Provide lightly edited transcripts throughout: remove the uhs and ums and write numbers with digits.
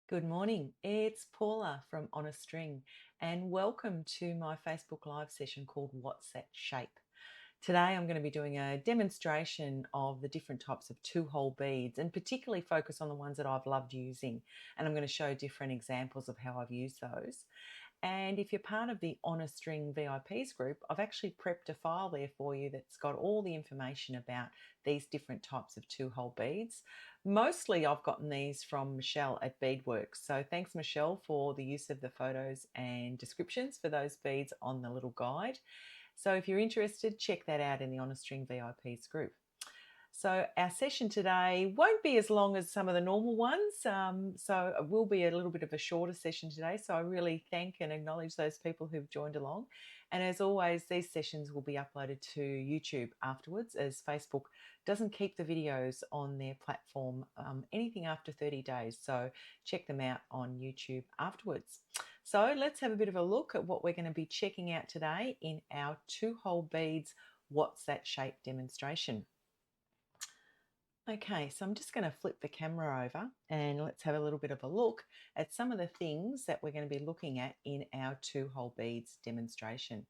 Good morning, it's Paula from On a String, and welcome to my Facebook Live session called What's That Shape? Today I'm going to be doing a demonstration of the different types of two-hole beads and particularly focus on the ones that I've loved using, and I'm going to show different examples of how I've used those. And if you're part of the On a String VIPs group, I've actually prepped a file there for you that's got all the information about these different types of two-hole beads. Mostly I've gotten these from Michelle at Beadworks. So thanks, Michelle, for the use of the photos and descriptions for those beads on the little guide. So if you're interested, check that out in the On a String VIPs group. So our session today won't be as long as some of the normal ones, so it will be a little bit of a shorter session today. So I really thank and acknowledge those people who've joined along. And as always, these sessions will be uploaded to YouTube afterwards, as Facebook doesn't keep the videos on their platform anything after 30 days. So check them out on YouTube afterwards. So let's have a bit of a look at what we're going to be checking out today in our two-hole beads What's That Shape demonstration. Okay, so I'm just going to flip the camera over and let's have a little bit of a look at some of the things that we're going to be looking at in our two-hole beads demonstration.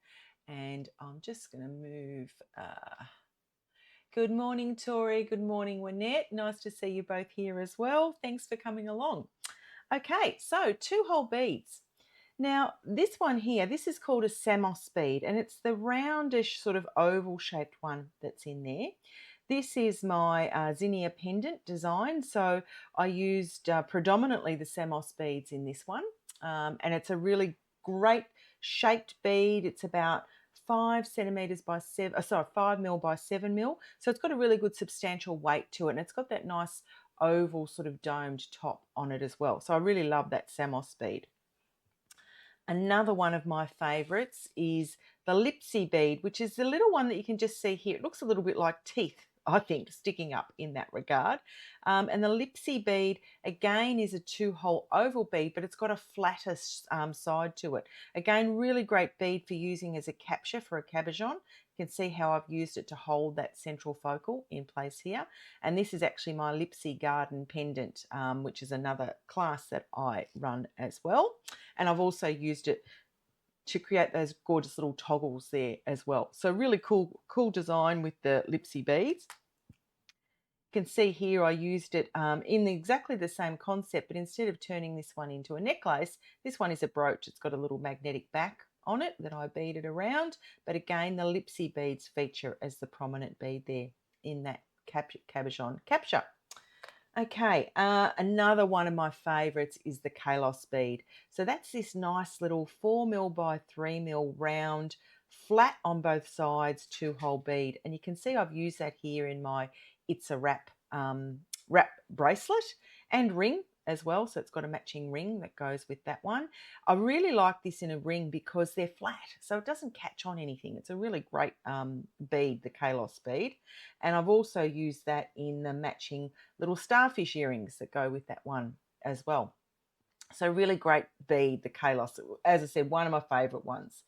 And I'm just going to move. Good morning, Tori. Good morning, Wynette. Nice to see you both here as well. Thanks for coming along. Okay, so two-hole beads. Now, this one here, this is called a Samos bead, and it's the roundish sort of oval-shaped one that's in there. This is my zinnia pendant design, so I used predominantly the Samos beads in this one, and it's a really great shaped bead. It's about 5 centimeters by 5 mil by 7 mil, so it's got a really good substantial weight to it, and it's got that nice oval sort of domed top on it as well. So I really love that Samos bead. Another one of my favourites is the Lipsi bead, which is the little one that you can just see here. It looks a little bit like teeth, I think, sticking up in that regard. And the Lipsi bead, again, is a two-hole oval bead, but it's got a flatter side to it. Again, really great bead for using as a capture for a cabochon. You can see how I've used it to hold that central focal in place here. And this is actually my Lipsi garden pendant, which is another class that I run as well. And I've also used it to create those gorgeous little toggles there as well. So really cool design with the Lipsi beads. You can see here I used it in exactly the same concept, but instead of turning this one into a necklace, this one is a brooch. It's got a little magnetic back on it that I beaded around. But again, the Lipsi beads feature as the prominent bead there in that cabochon capture. Okay, another one of my favourites is the Kalos bead. So that's this nice little 4 mil by 3 mil round, flat on both sides, two-hole bead. And you can see I've used that here in my It's a Wrap wrap bracelet and ring as well. So it's got a matching ring that goes with that one. I really like this in a ring because they're flat, so it doesn't catch on anything. It's a really great bead, the Kalos bead. And I've also used that in the matching little starfish earrings that go with that one as well. So really great bead, the Kalos. As I said, one of my favourite ones.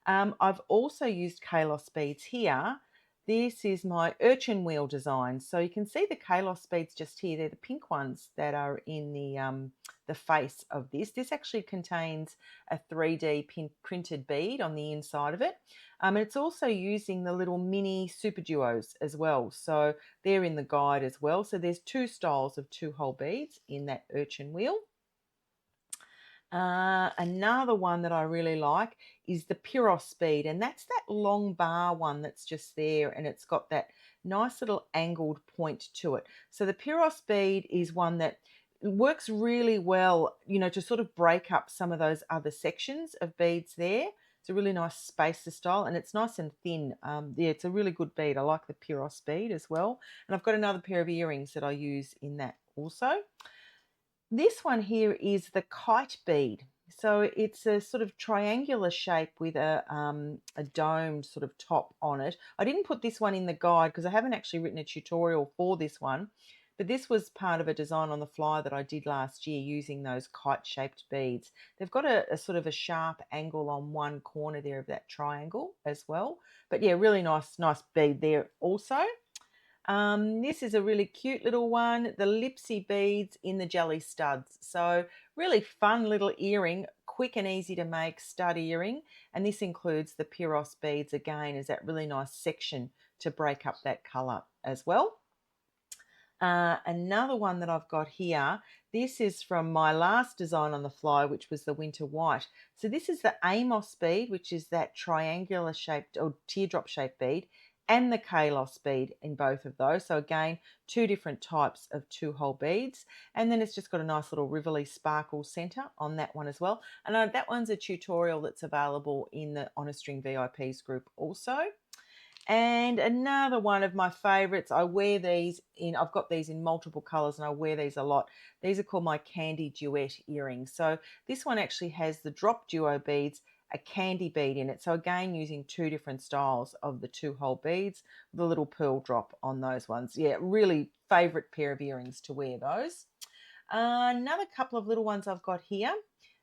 I've also used Kalos beads here. This is my urchin wheel design. So you can see the Kalos beads just here. They're the pink ones that are in the face of this. This actually contains a 3D printed bead on the inside of it. And it's also using the little mini super duos as well. So they're in the guide as well. So there's two styles of two-hole beads in that urchin wheel. Another one that I really like is the Piros bead, and that's that long bar one that's just there, and it's got that nice little angled point to it. So the Piros bead is one that works really well, to sort of break up some of those other sections of beads there. It's a really nice spacer style, and it's nice and thin. Yeah, it's a really good bead. I like the Piros bead as well. And I've got another pair of earrings that I use in that also. This one here is the kite bead. So it's a sort of triangular shape with a domed sort of top on it. I didn't put this one in the guide because I haven't actually written a tutorial for this one, but this was part of a design on the fly that I did last year using those kite-shaped beads. They've got a sort of a sharp angle on one corner there of that triangle as well. But yeah, really nice bead there also. This is a really cute little one, the Lipsi Beads in the jelly studs. So really fun little earring, quick and easy to make stud earring. And this includes the Piros beads again, is that really nice section to break up that colour as well. Another one that I've got here, this is from my last design on the fly, which was the winter white. So this is the Amos bead, which is that triangular shaped or teardrop shaped bead, and the Kalos bead in both of those. So again, two different types of 2-hole beads. And then it's just got a nice little Riverly sparkle center on that one as well. And that one's a tutorial that's available in the On a String VIPs group also. And another one of my favorites, I wear these in, I've got these in multiple colors and I wear these a lot. These are called my Candy Duet earrings. So this one actually has the drop duo beads, a candy bead in it. So again, using two different styles of the 2-hole beads with a little pearl drop on those ones. Yeah, really favorite pair of earrings to wear those. Another couple of little ones I've got here.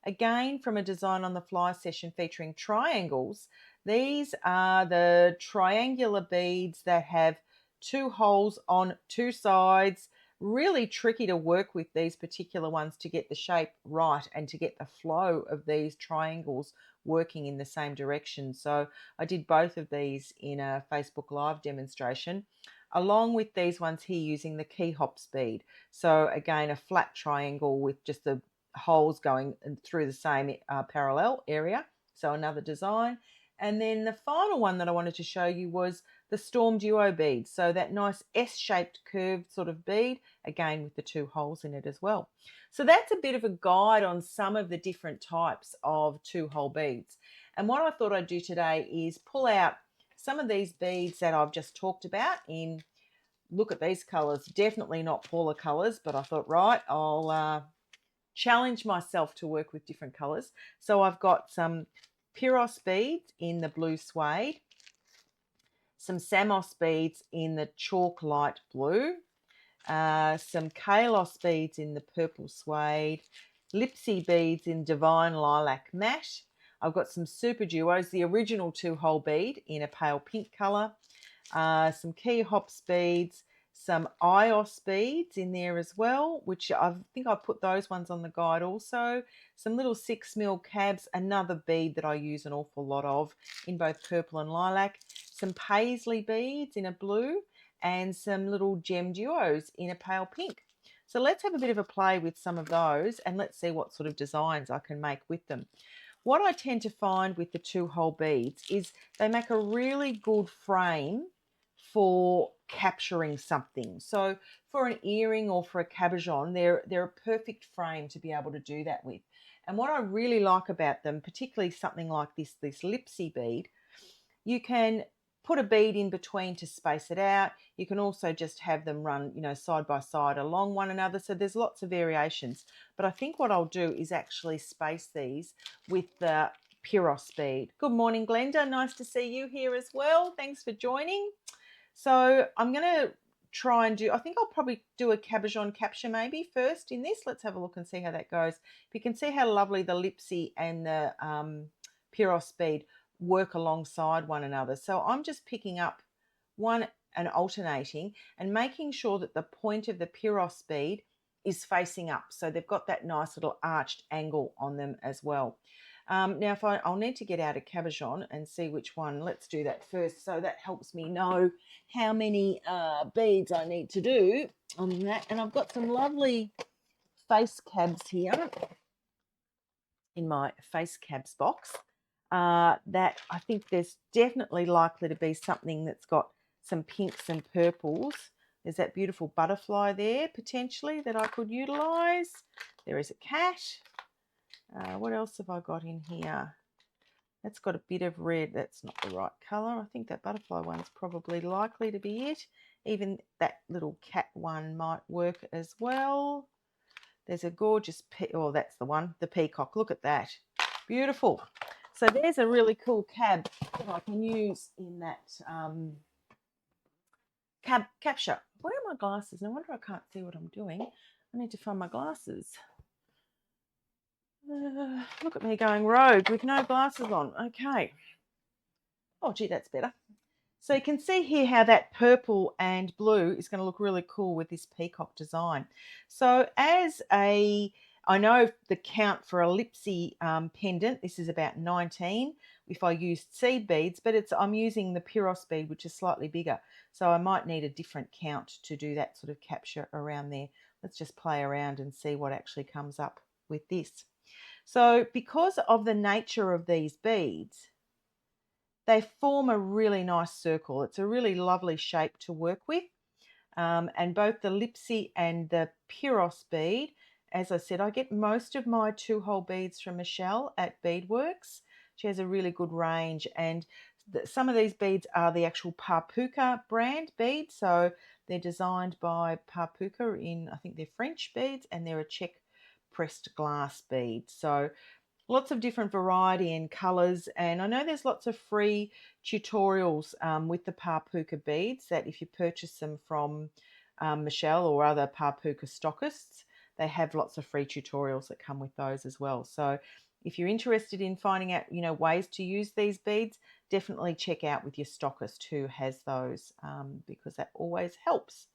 Again, from a design on the fly session featuring triangles. These are the triangular beads that have 2 holes on 2 sides. Really tricky to work with these particular ones to get the shape right and to get the flow of these triangles working in the same direction. So I did both of these in a Facebook Live demonstration, along with these ones here using the key hops bead. So again, a flat triangle with just the holes going through the same parallel area. So another design. And then the final one that I wanted to show you was the Storm Duo bead. So that nice S-shaped curved sort of bead, again with the 2 holes in it as well. So that's a bit of a guide on some of the different types of 2-hole beads. And what I thought I'd do today is pull out some of these beads that I've just talked about in, look at these colours, definitely not Paula colours, but I thought, right, I'll challenge myself to work with different colours. So I've got some Piros beads in the blue suede, some Samos beads in the chalk light blue, some Kalos beads in the purple suede, Lipsi beads in divine lilac matte. I've got some super duos, the original 2-hole bead in a pale pink colour, some key hops beads, some Ios beads in there as well, which I think I put those ones on the guide also. Some little 6mm cabs, another bead that I use an awful lot of in both purple and lilac. Some paisley beads in a blue and some little gem duos in a pale pink. So let's have a bit of a play with some of those and let's see what sort of designs I can make with them. What I tend to find with the 2-hole beads is they make a really good frame for capturing something. So for an earring or for a cabochon, they're a perfect frame to be able to do that with. And what I really like about them, particularly something like this Lipsi bead, you can put a bead in between to space it out. You can also just have them run, side by side along one another. So there's lots of variations. But I think what I'll do is actually space these with the Piros bead. Good morning, Glenda. Nice to see you here as well. Thanks for joining. So I'm going to try and I think I'll probably do a cabochon capture maybe first in this. Let's have a look and see how that goes. You can see how lovely the Lipsi and the Piros bead work alongside one another. So I'm just picking up one and alternating and making sure that the point of the Piros bead is facing up. So they've got that nice little arched angle on them as well. Now, I'll need to get out a cabochon and see which one. Let's do that first. So that helps me know how many beads I need to do on that. And I've got some lovely face cabs here in my face cabs box that I think there's definitely likely to be something that's got some pinks and purples. There's that beautiful butterfly there potentially that I could utilise. There is a cat. What else have I got in here? That's got a bit of red. That's not the right colour. I think that butterfly one's probably likely to be it. Even that little cat one might work as well. There's a gorgeous, that's the one, the peacock. Look at that. Beautiful. So there's a really cool cab that I can use in that capture. Where are my glasses? No wonder I can't see what I'm doing. I need to find my glasses. Look at me going rogue with no glasses on. Okay. Oh, gee, that's better. So you can see here how that purple and blue is going to look really cool with this peacock design. So I know the count for a Lipsi pendant, this is about 19 if I used seed beads, but I'm using the Piros bead, which is slightly bigger. So I might need a different count to do that sort of capture around there. Let's just play around and see what actually comes up with this. So because of the nature of these beads, they form a really nice circle. It's a really lovely shape to work with. And both the Lipsi and the Piros bead, as I said, I get most of my 2-hole beads from Michelle at Beadworks. She has a really good range, and some of these beads are the actual Papuka brand beads. So they're designed by Papuka in, I think they're French beads, and they're a Czech pressed glass bead. So lots of different variety and colours, and I know there's lots of free tutorials with the Papuka beads that if you purchase them from Michelle or other Papuka stockists, they have lots of free tutorials that come with those as well. So if you're interested in finding out, ways to use these beads, definitely check out with your stockist who has those, because that always helps.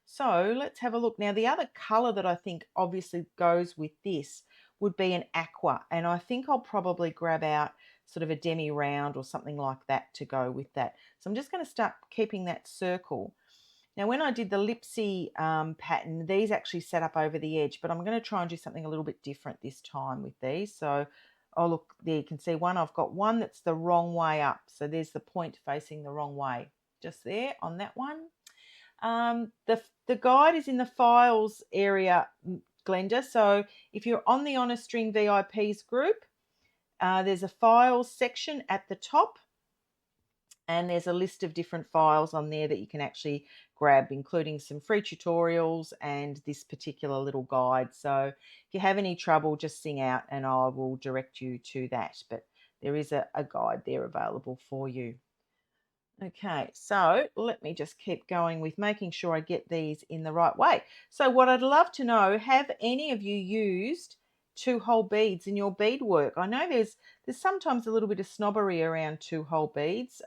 So let's have a look. Now, the other colour that I think obviously goes with this would be an aqua, and I think I'll probably grab out sort of a demi round or something like that to go with that. So I'm just going to start keeping that circle. Now, when I did the Lipsi pattern, these actually sat up over the edge, but I'm going to try and do something a little bit different this time with these. So, oh look, there you can see one. I've got one that's the wrong way up. So there's the point facing the wrong way, just there on that one. The guide is in the files area, Glenda. So if you're on the On a String VIPs group, there's a files section at the top, and there's a list of different files on there that you can actually grab, including some free tutorials and this particular little guide. So if you have any trouble, just sing out and I will direct you to that. But there is a guide there available for you. Okay, so let me just keep going with making sure I get these in the right way. So what I'd love to know, have any of you used 2-hole beads in your beadwork? I know there's sometimes a little bit of snobbery around 2-hole beads.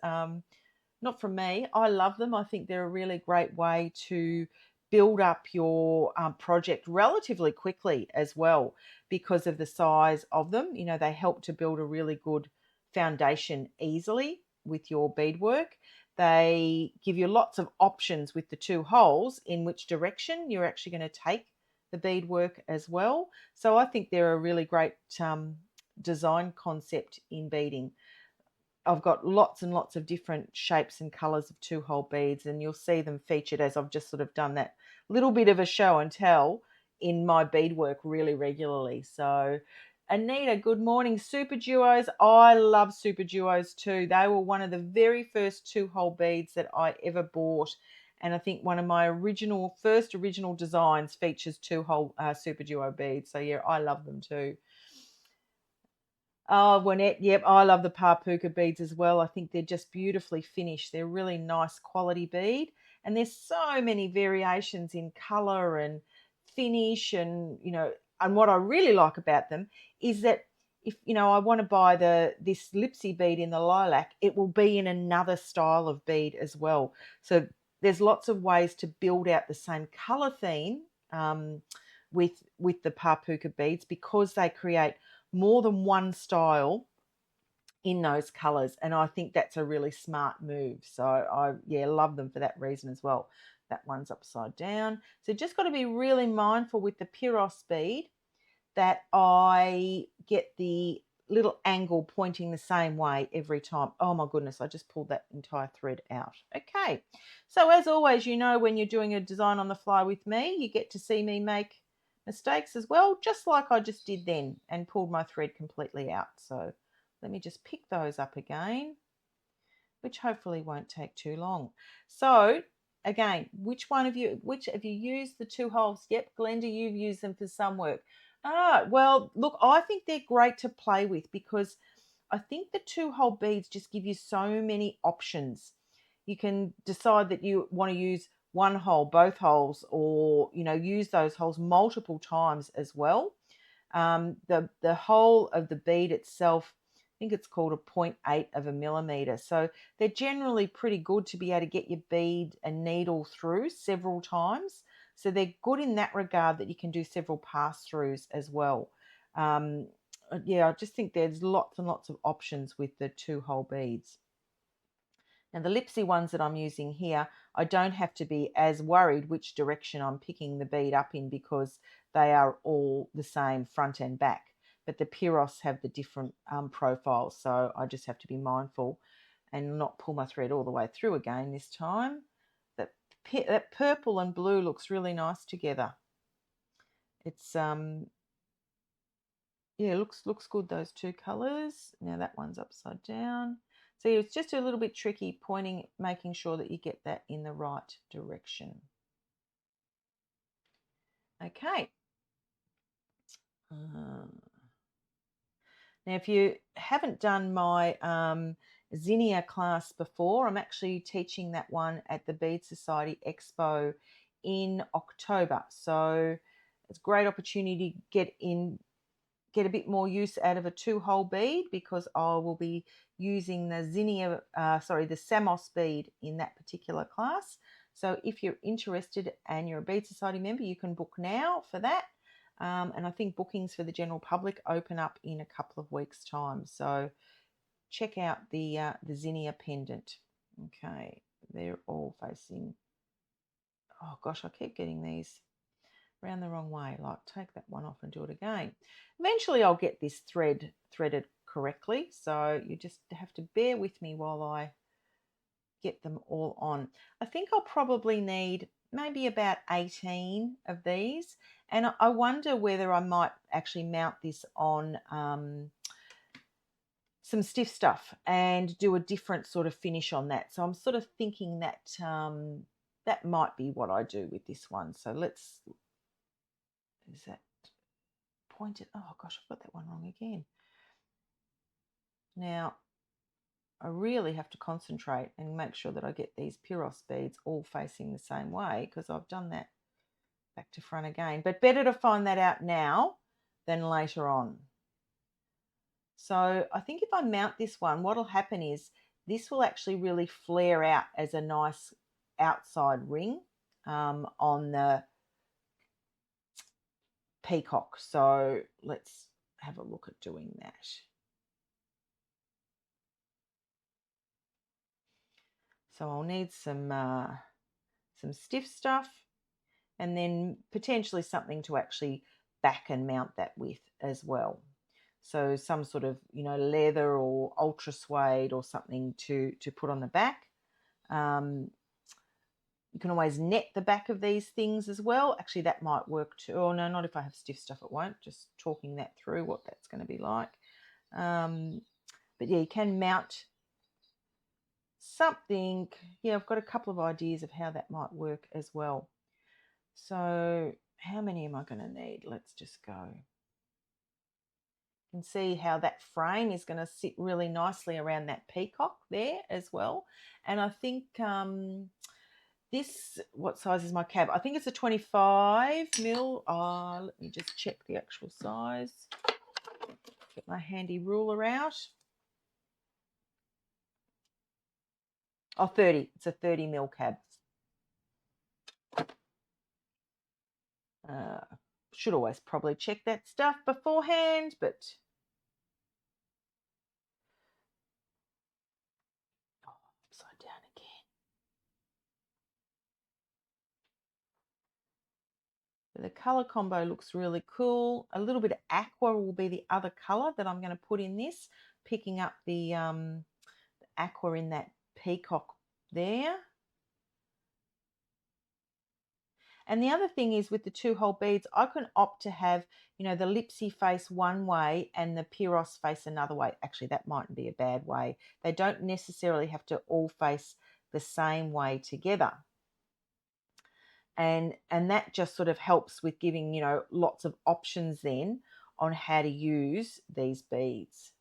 Not from me. I love them. I think they're a really great way to build up your project relatively quickly as well because of the size of them. They help to build a really good foundation easily with your beadwork. They give you lots of options with the 2 holes in which direction you're actually going to take the beadwork as well. So I think they're a really great design concept in beading. I've got lots and lots of different shapes and colours of 2-hole beads, and you'll see them featured as I've just sort of done that little bit of a show and tell in my beadwork really regularly. So Anita, good morning. Super Duos. I love Super Duos too. They were one of the very first 2-hole beads that I ever bought. And I think one of my first original designs features 2-hole Super Duo beads. So yeah, I love them too. Oh, Wynette, yep, I love the Papuka beads as well. I think they're just beautifully finished. They're really nice quality bead. And there's so many variations in colour and finish and, and what I really like about them is that if, I want to buy this Lipsi bead in the lilac, it will be in another style of bead as well. So there's lots of ways to build out the same colour theme with the Papuka beads because they create more than one style in those colours, and I think that's a really smart move. So I love them for that reason as well. That one's upside down, so just got to be really mindful with the Piros bead that I get the little angle pointing the same way every time. Oh my goodness, I just pulled that entire thread out. Okay, so as always, when you're doing a design on the fly with me, you get to see me make mistakes as well, just like I just did then and pulled my thread completely out. So let me just pick those up again, which hopefully won't take too long. So again, which have you used the 2 holes? Yep, Glenda, you've used them for some work. Well, look, I think they're great to play with because I think the 2-hole beads just give you so many options. You can decide that you want to use one hole, both holes, or use those holes multiple times as well. The hole of the bead itself think it's called a 0.8 of a millimeter. So they're generally pretty good to be able to get your bead and needle through several times. So they're good in that regard, that you can do several pass-throughs as well. Yeah, I just think there's lots and lots of options with the 2-hole beads. Now the Lipsi ones that I'm using here, I don't have to be as worried which direction I'm picking the bead up in, because they are all the same front and back. But the Piros have the different profiles, so I just have to be mindful and not pull my thread all the way through again this time. That purple and blue looks really nice together. It's yeah, looks good, those two colours. Now that one's upside down. So it's just a little bit tricky pointing, making sure that you get that in the right direction. Okay. Now, if you haven't done my zinnia class before, I'm actually teaching that one at the Bead Society Expo in October. So it's a great opportunity to get a bit more use out of a 2-hole bead, because I will be using the the Samos bead in that particular class. So if you're interested and you're a Bead Society member, you can book now for that. And I think bookings for the general public open up in a couple of weeks' time. So check out the zinnia pendant. Okay, they're all facing. Oh gosh, I keep getting these around the wrong way. Like, take that one off and do it again. Eventually I'll get this threaded correctly, so you just have to bear with me while I get them all on. I think I'll probably need maybe about 18 of these, and I wonder whether I might actually mount this on some stiff stuff and do a different sort of finish on that. So I'm sort of thinking that that might be what I do with this one. So let's, is that pointed? Oh gosh, I've got that one wrong again. Now I really have to concentrate and make sure that I get these Piros beads all facing the same way, because I've done that back to front again. But better to find that out now than later on. So I think if I mount this one, what will happen is this will actually really flare out as a nice outside ring on the peacock. So let's have a look at doing that. So I'll need some stiff stuff, and then potentially something to actually back and mount that with as well. So some sort of, leather or ultra suede or something to put on the back. You can always net the back of these things as well. Actually, that might work too. Oh, no, not if I have stiff stuff, it won't. Just talking that through, what that's going to be like. But yeah, you can mount something. Yeah, I've got a couple of ideas of how that might work as well. So how many am I going to need? Let's just go. You can see how that frame is going to sit really nicely around that peacock there as well. And I think this, what size is my cab? I think it's a 25 mil. Let me just check the actual size. Get my handy ruler out. Oh, 30. It's a 30 mil cab. Should always probably check that stuff beforehand, but upside down again. But the color combo looks really cool. A little bit of aqua will be the other color that I'm going to put in this, picking up the aqua in that peacock there. And the other thing is, with the 2-hole beads, I can opt to have, the Lipsi face one way and the Piros face another way. Actually, that mightn't be a bad way. They don't necessarily have to all face the same way together. And that just sort of helps with giving, lots of options then on how to use these beads.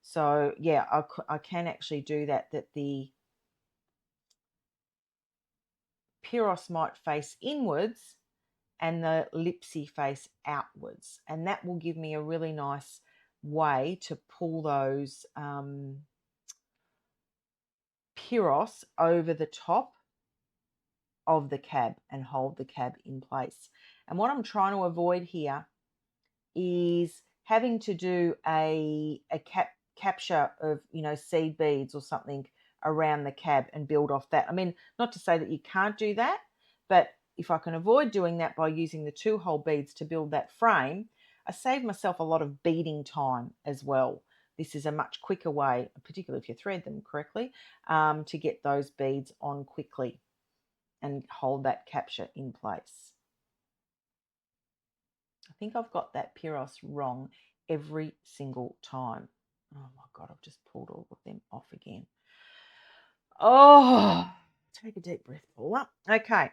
So yeah, I can actually do that the Piros might face inwards and the Lipsi face outwards, and that will give me a really nice way to pull those Piros over the top of the cab and hold the cab in place. And what I'm trying to avoid here is having to do a capture of, you know, seed beads or something around the cab and build off that. I mean, not to say that you can't do that, but if I can avoid doing that by using the 2-hole beads to build that frame, I save myself a lot of beading time as well. This is a much quicker way, particularly if you thread them correctly, to get those beads on quickly and hold that capture in place. I think I've got that Piros wrong every single time. Oh my God, I've just pulled all of them off again. Oh, take a deep breath, Paula. Okay,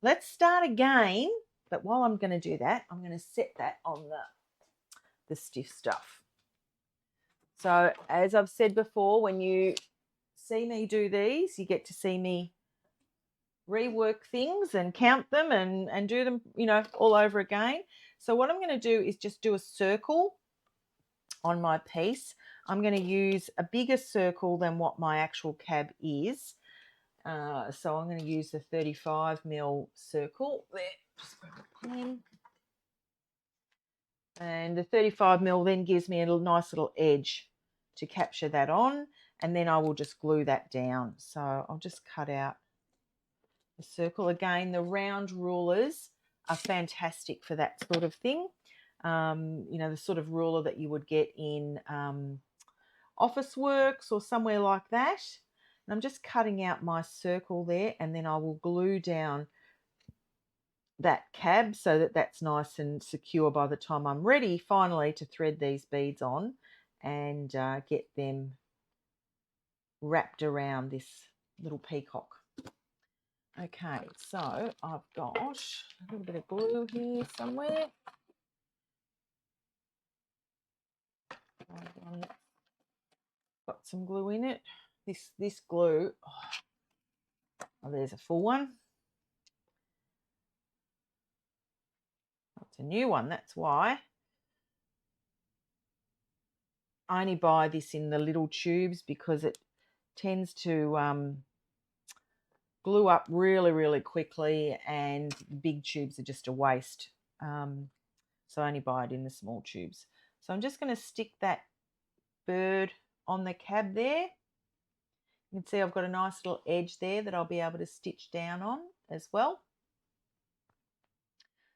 let's start again. But while I'm going to do that, I'm going to set that on the stiff stuff. So as I've said before, when you see me do these, you get to see me rework things and count them and do them, you know, all over again. So what I'm going to do is just do a circle on my piece. I'm going to use a bigger circle than what my actual cab is. So I'm going to use the 35mm circle there. Just grab a pen. And the 35mm then gives me a nice little edge to capture that on, and then I will just glue that down. So I'll just cut out the circle. Again, the round rulers are fantastic for that sort of thing. You know, the sort of ruler that you would get in Officeworks or somewhere like that. And I'm just cutting out my circle there, and then I will glue down that cab so that that's nice and secure by the time I'm ready finally to thread these beads on and get them wrapped around this little peacock. Okay, so I've got a little bit of glue here somewhere. Got some glue in it. This glue, oh, there's a full one. It's a new one, that's why. I only buy this in the little tubes because it tends to glue up really, really quickly, and big tubes are just a waste. So I only buy it in the small tubes. So I'm just going to stick that bird on the cab there. You can see I've got a nice little edge there that I'll be able to stitch down on as well.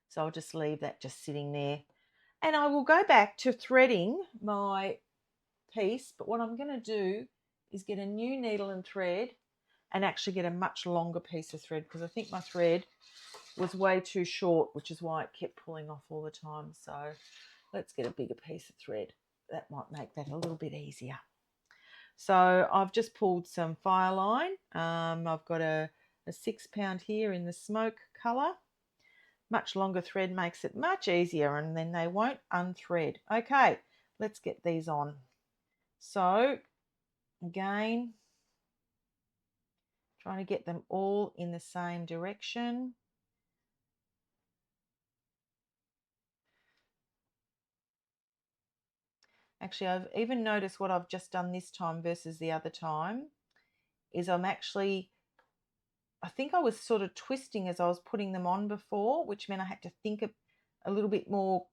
So I'll just leave that just sitting there. And I will go back to threading my piece, but what I'm going to do is get a new needle and thread and actually get a much longer piece of thread, because I think my thread was way too short, which is why it kept pulling off all the time. So let's get a bigger piece of thread. That might make that a little bit easier. So I've just pulled some Fireline. I've got a 6 pound here in the smoke colour. Much longer thread makes it much easier, and then they won't unthread. Okay, let's get these on. So again, trying to get them all in the same direction. Actually, I've even noticed what I've just done this time versus the other time is I think I was sort of twisting as I was putting them on before, which meant I had to think a little bit more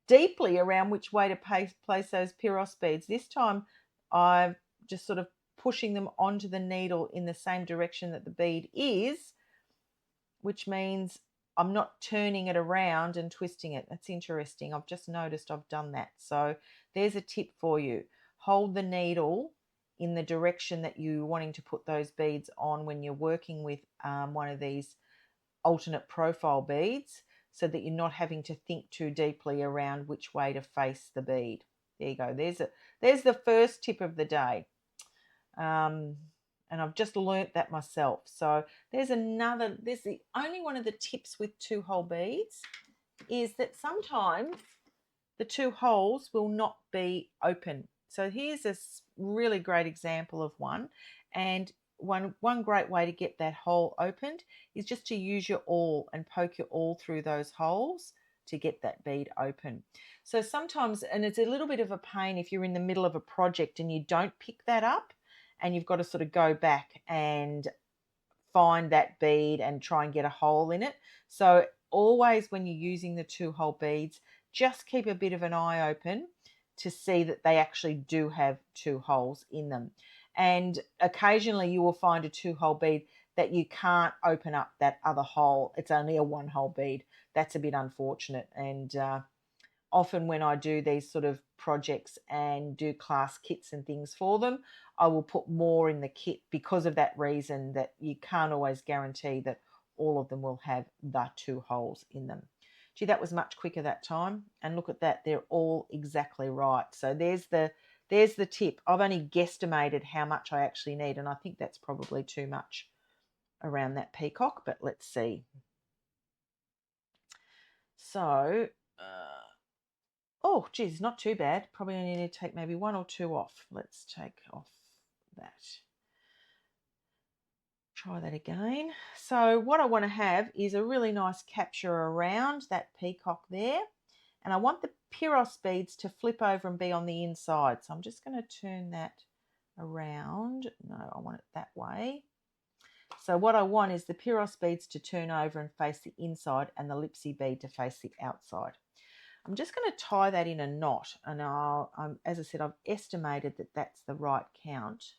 deeply around which way to place those Piros beads. This time I've just sort of pushing them onto the needle in the same direction that the bead is, which means I'm not turning it around and twisting it. That's interesting. I've just noticed I've done that. So there's a tip for you. Hold the needle in the direction that you're wanting to put those beads on when you're working with one of these alternate profile beads, so that you're not having to think too deeply around which way to face the bead. There you go. There's the first tip of the day. And I've just learnt that myself. So there's the only one of the tips with 2-hole beads is that sometimes the 2 holes will not be open. So here's a really great example of one. And one great way to get that hole opened is just to use your awl and poke your awl through those holes to get that bead open. So sometimes, and it's a little bit of a pain if you're in the middle of a project and you don't pick that up, and you've got to sort of go back and find that bead and try and get a hole in it. So always when you're using the 2-hole beads, just keep a bit of an eye open to see that they actually do have 2 holes in them. And occasionally you will find a 2-hole bead that you can't open up that other hole. It's only a 1-hole bead. That's a bit unfortunate. And often when I do these sort of projects and do class kits and things for them, I will put more in the kit because of that reason, that you can't always guarantee that all of them will have the 2 holes in them. Gee, that was much quicker that time. And look at that, they're all exactly right. So there's the tip. I've only guesstimated how much I actually need, and I think that's probably too much around that peacock, but let's see. So, oh, geez, not too bad. Probably only need to take maybe 1 or 2 off. Let's take off that. Try that again. So what I want to have is a really nice capture around that peacock there. And I want the Piros beads to flip over and be on the inside. So I'm just going to turn that around. No, I want it that way. So what I want is the Piros beads to turn over and face the inside, and the Lipsi bead to face the outside. I'm just going to tie that in a knot, and as I said, I've estimated that that's the right count.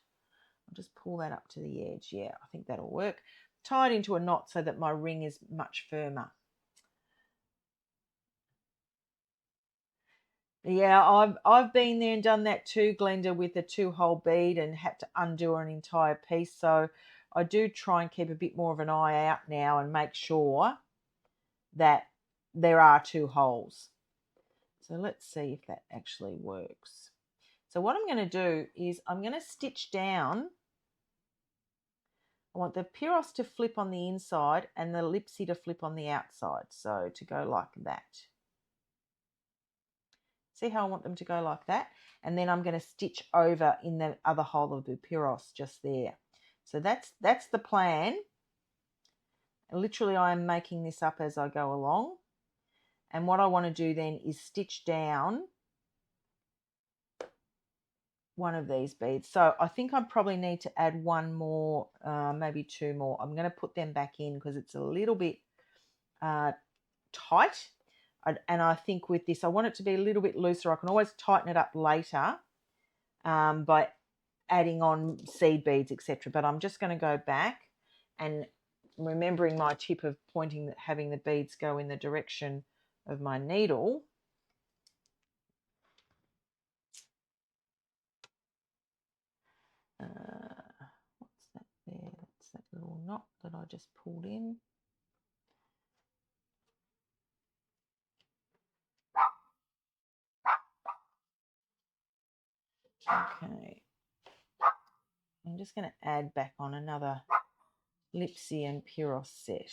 I'll just pull that up to the edge. Yeah, I think that'll work. Tie it into a knot so that my ring is much firmer. Yeah, I've been there and done that too, Glenda, with a 2-hole bead and had to undo an entire piece. So I do try and keep a bit more of an eye out now and make sure that there are 2 holes. So let's see if that actually works. So what I'm going to do is I'm going to stitch down. I want the Piros to flip on the inside and the Lipsi to flip on the outside. So to go like that. See how I want them to go like that? And then I'm going to stitch over in the other hole of the Piros just there. So that's the plan. And literally I am making this up as I go along. And what I want to do then is stitch down one of these beads. So I think I probably need to add 1 more, maybe 2 more. I'm going to put them back in because it's a little bit tight. And I think with this, I want it to be a little bit looser. I can always tighten it up later by adding on seed beads, etc. But I'm just going to go back and remembering my tip of pointing, having the beads go in the direction of my needle. What's that there? That's that little knot that I just pulled in. Okay. I'm just going to add back on another Lipsi and Piros set.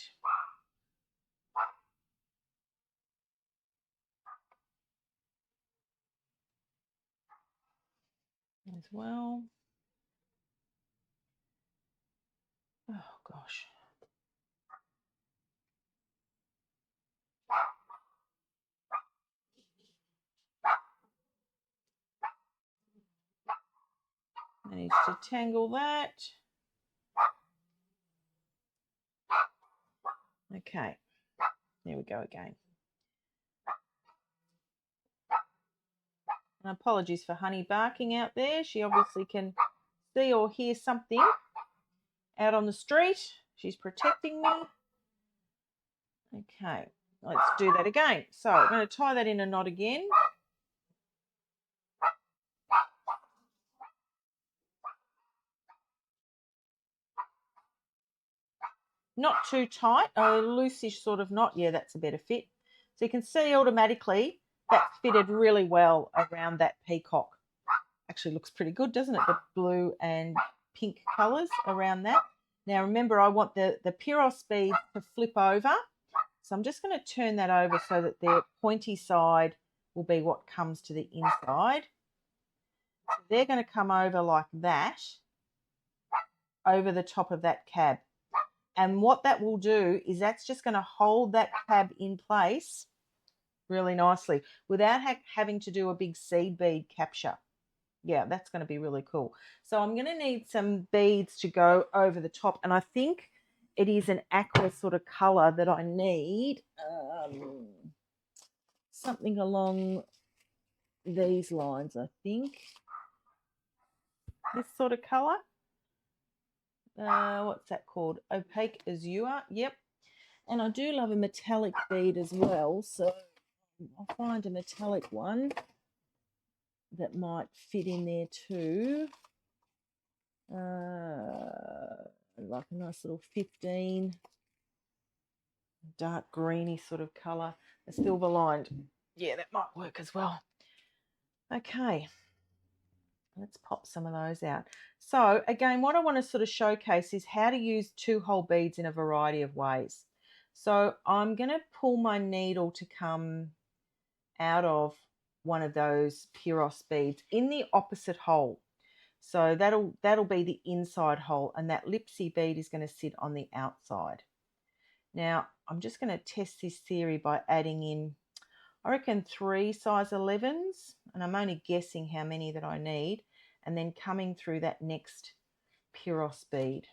As well. Oh gosh. Managed to tangle that. Okay, there we go again. And apologies for Honey barking out there. She obviously can see or hear something out on the street. She's protecting me. Okay, let's do that again. So I'm going to tie that in a knot again. Not too tight, a loosish sort of knot. Yeah, that's a better fit. So you can see automatically that's fitted really well around that peacock. Actually looks pretty good, doesn't it? The blue and pink colours around that. Now remember, I want the Piros bead to flip over. So I'm just going to turn that over so that the pointy side will be what comes to the inside. So they're going to come over like that, over the top of that cab. And what that will do is that's just going to hold that cab in place really nicely without having to do a big seed bead capture. Yeah, that's going to be really cool. So I'm going to need some beads to go over the top, and I think it is an aqua sort of color that I need. Something along these lines, I think. This sort of color. What's that called? Opaque azure. Yep. And I do love a metallic bead as well, so I'll find a metallic one that might fit in there too. Like a nice little 15, dark greeny sort of colour, a silver lined. Yeah, that might work as well. Okay, let's pop some of those out. So again, what I want to sort of showcase is how to use 2-hole beads in a variety of ways. So I'm going to pull my needle to come out of one of those Piros beads in the opposite hole. So that'll be the inside hole, and that Lipsi bead is going to sit on the outside. Now I'm just going to test this theory by adding in, I reckon, 3 size 11s, and I'm only guessing how many that I need, and then coming through that next Piros bead.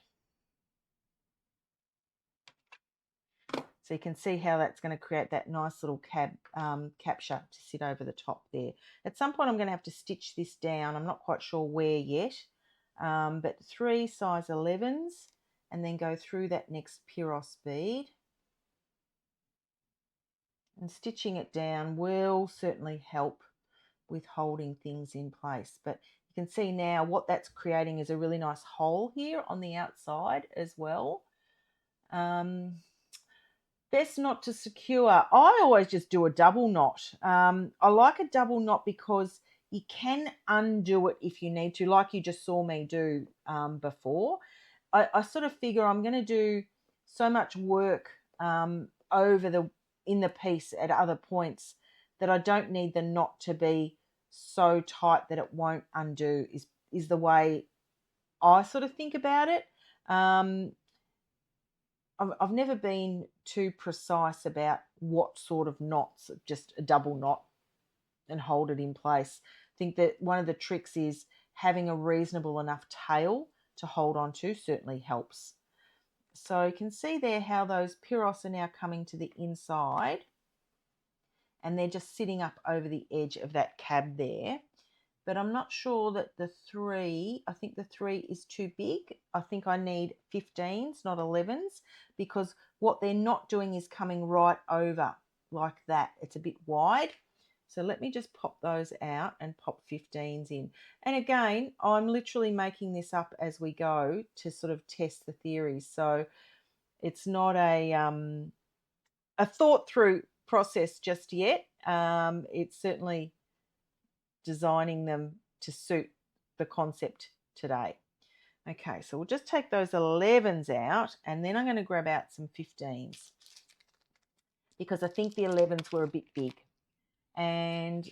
So you can see how that's going to create that nice little capture to sit over the top there. At some point I'm going to have to stitch this down. I'm not quite sure where yet, but 3 size 11s, and then go through that next Piros bead. And stitching it down will certainly help with holding things in place. But you can see now what that's creating is a really nice hole here on the outside as well. Best not to secure. I always just do a double knot. I like a double knot because you can undo it if you need to, like you just saw me do before. I sort of figure I'm going to do so much work in the piece at other points that I don't need the knot to be so tight that it won't undo, is the way I sort of think about it. I've never been too precise about what sort of knots, just a double knot and hold it in place. I think that one of the tricks is having a reasonable enough tail to hold on to certainly helps. So you can see there how those Piros are now coming to the inside, and they're just sitting up over the edge of that cab there. But I'm not sure that the 3, I think the 3 is too big. I think I need 15s, not 11s, because what they're not doing is coming right over like that. It's a bit wide. So let me just pop those out and pop 15s in. And again, I'm literally making this up as we go to sort of test the theories. So it's not a thought through process just yet. It's certainly designing them to suit the concept today. Okay, so we'll just take those 11s out, and then I'm going to grab out some 15s because I think the 11s were a bit big, and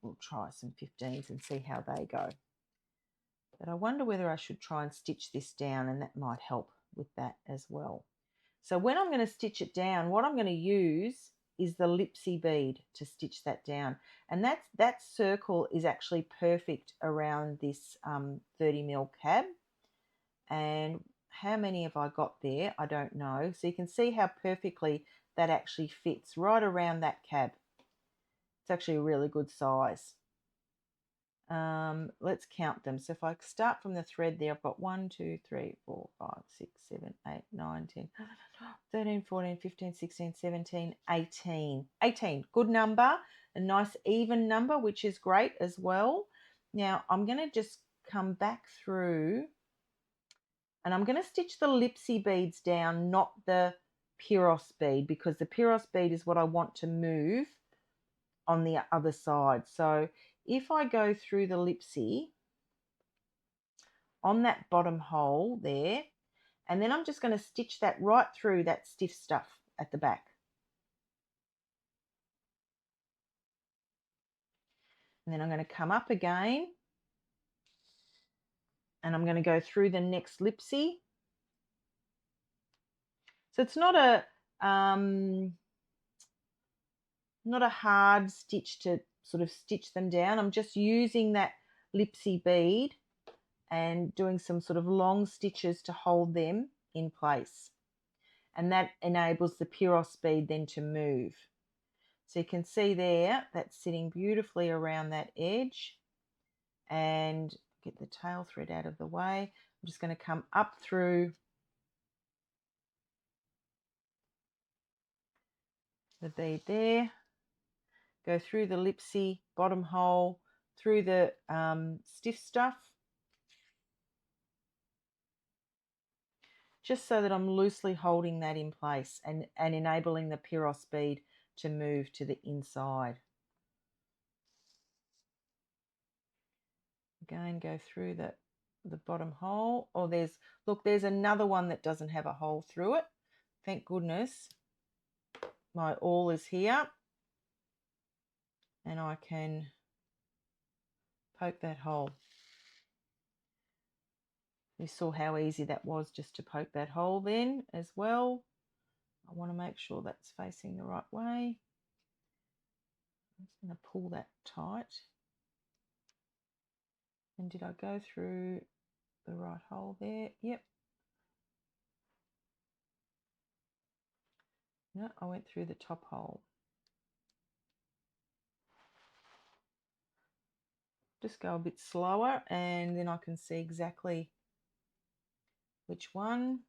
we'll try some 15s and see how they go. But I wonder whether I should try and stitch this down, and that might help with that as well. So when I'm going to stitch it down, what I'm going to use is the Lipsi bead to stitch that down, and that circle is actually perfect around this 30mm cab. And how many have I got there? I don't know. So you can see how perfectly that actually fits right around that cab. It's actually a really good size. Let's count them. So if I start from the thread there, I've got 1, 2, 3, 4, 5, 6, 7, 8, 9, 10, 13, 14, 15, 16, 17, 18. 18, good number, a nice even number, which is great as well. Now I'm going to just come back through, and I'm going to stitch the Lipsi beads down, not the Piros bead, because the Piros bead is what I want to move on the other side. So if I go through the Lipsi on that bottom hole there, and then I'm just going to stitch that right through that stiff stuff at the back. And then I'm going to come up again, and I'm going to go through the next Lipsi. So it's not not a hard stitch to sort of stitch them down. I'm just using that Lipsi bead and doing some sort of long stitches to hold them in place. And that enables the Piros bead then to move. So you can see there, that's sitting beautifully around that edge. And get the tail thread out of the way. I'm just going to come up through the bead there, go through the Lipsi bottom hole, through the stiff stuff, just so that I'm loosely holding that in place and enabling the Piros bead to move to the inside. Again, go through the bottom hole. Oh, there's another one that doesn't have a hole through it. Thank goodness my awl is here and I can poke that hole. We saw how easy that was just to poke that hole then as well. I want to make sure that's facing the right way. I'm just going to pull that tight. And did I go through the right hole there? Yep. No, I went through the top hole. Just go a bit slower and then I can see exactly which one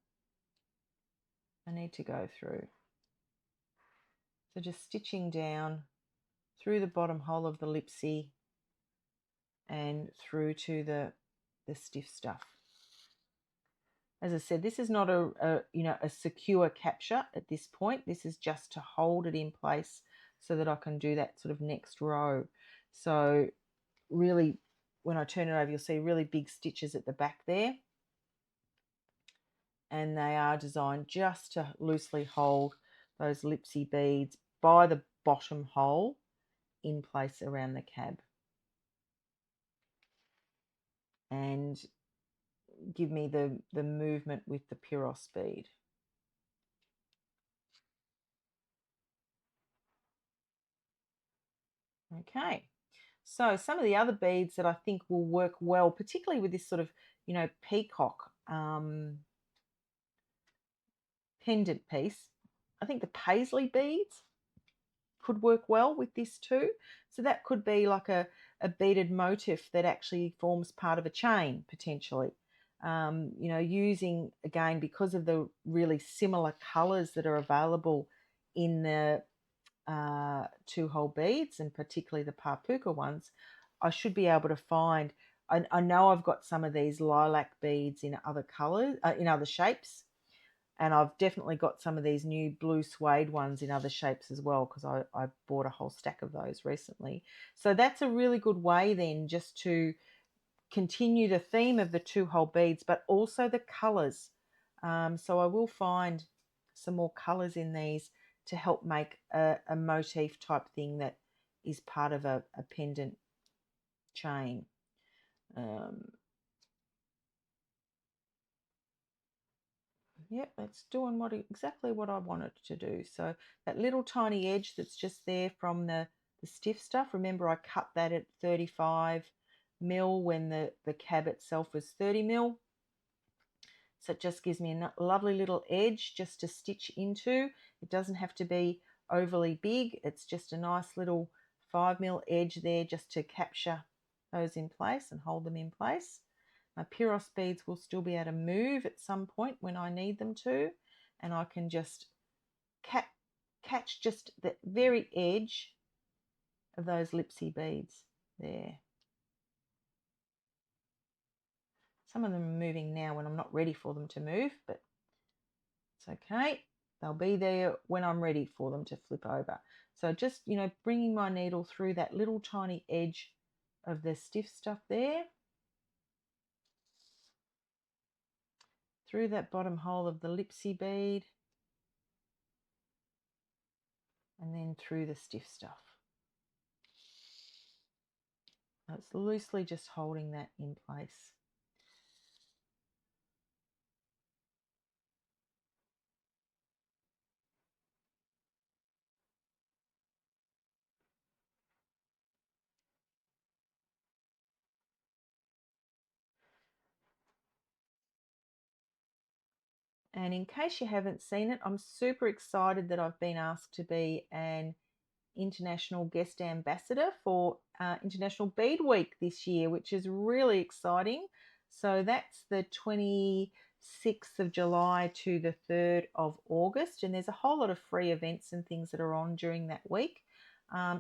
I need to go through. So just stitching down through the bottom hole of the Lipsi and through to the stiff stuff. As I said, this is not a secure capture at this point. This is just to hold it in place so that I can do that sort of next row. So really, when I turn it over, you'll see really big stitches at the back there. And they are designed just to loosely hold those Lipsi beads by the bottom hole in place around the cab. And give me the movement with the Piros bead. Okay, so some of the other beads that I think will work well, particularly with this sort of, peacock pendant piece, I think the paisley beads could work well with this too. So that could be like a beaded motif that actually forms part of a chain potentially. Using, again, because of the really similar colours that are available in the two-hole beads and particularly the papuka ones, I should be able to find, I know I've got some of these lilac beads in other colours, in other shapes, and I've definitely got some of these new blue suede ones in other shapes as well because I bought a whole stack of those recently. So that's a really good way then just to continue the theme of the two-hole beads, but also the colours. So I will find some more colours in these to help make a motif type thing that is part of a pendant chain. Yep, that's doing exactly what I wanted to do. So that little tiny edge that's just there from the stiff stuff, remember I cut that at 35 mil when the cab itself was 30 mil. So it just gives me a lovely little edge just to stitch into. It doesn't have to be overly big. It's just a nice little 5 mil edge there just to capture those in place and hold them in place. My Piros beads will still be able to move at some point when I need them to, and I can just catch just the very edge of those Lipsi beads there. Some of them are moving now when I'm not ready for them to move, but it's okay. They'll be there when I'm ready for them to flip over. So just, bringing my needle through that little tiny edge of the stiff stuff there, through that bottom hole of the Lipsi bead, and then through the stiff stuff. It's loosely just holding that in place. And in case you haven't seen it, I'm super excited that I've been asked to be an international guest ambassador for International Bead Week this year, which is really exciting. So that's the 26th of July to the 3rd of August, and there's a whole lot of free events and things that are on during that week,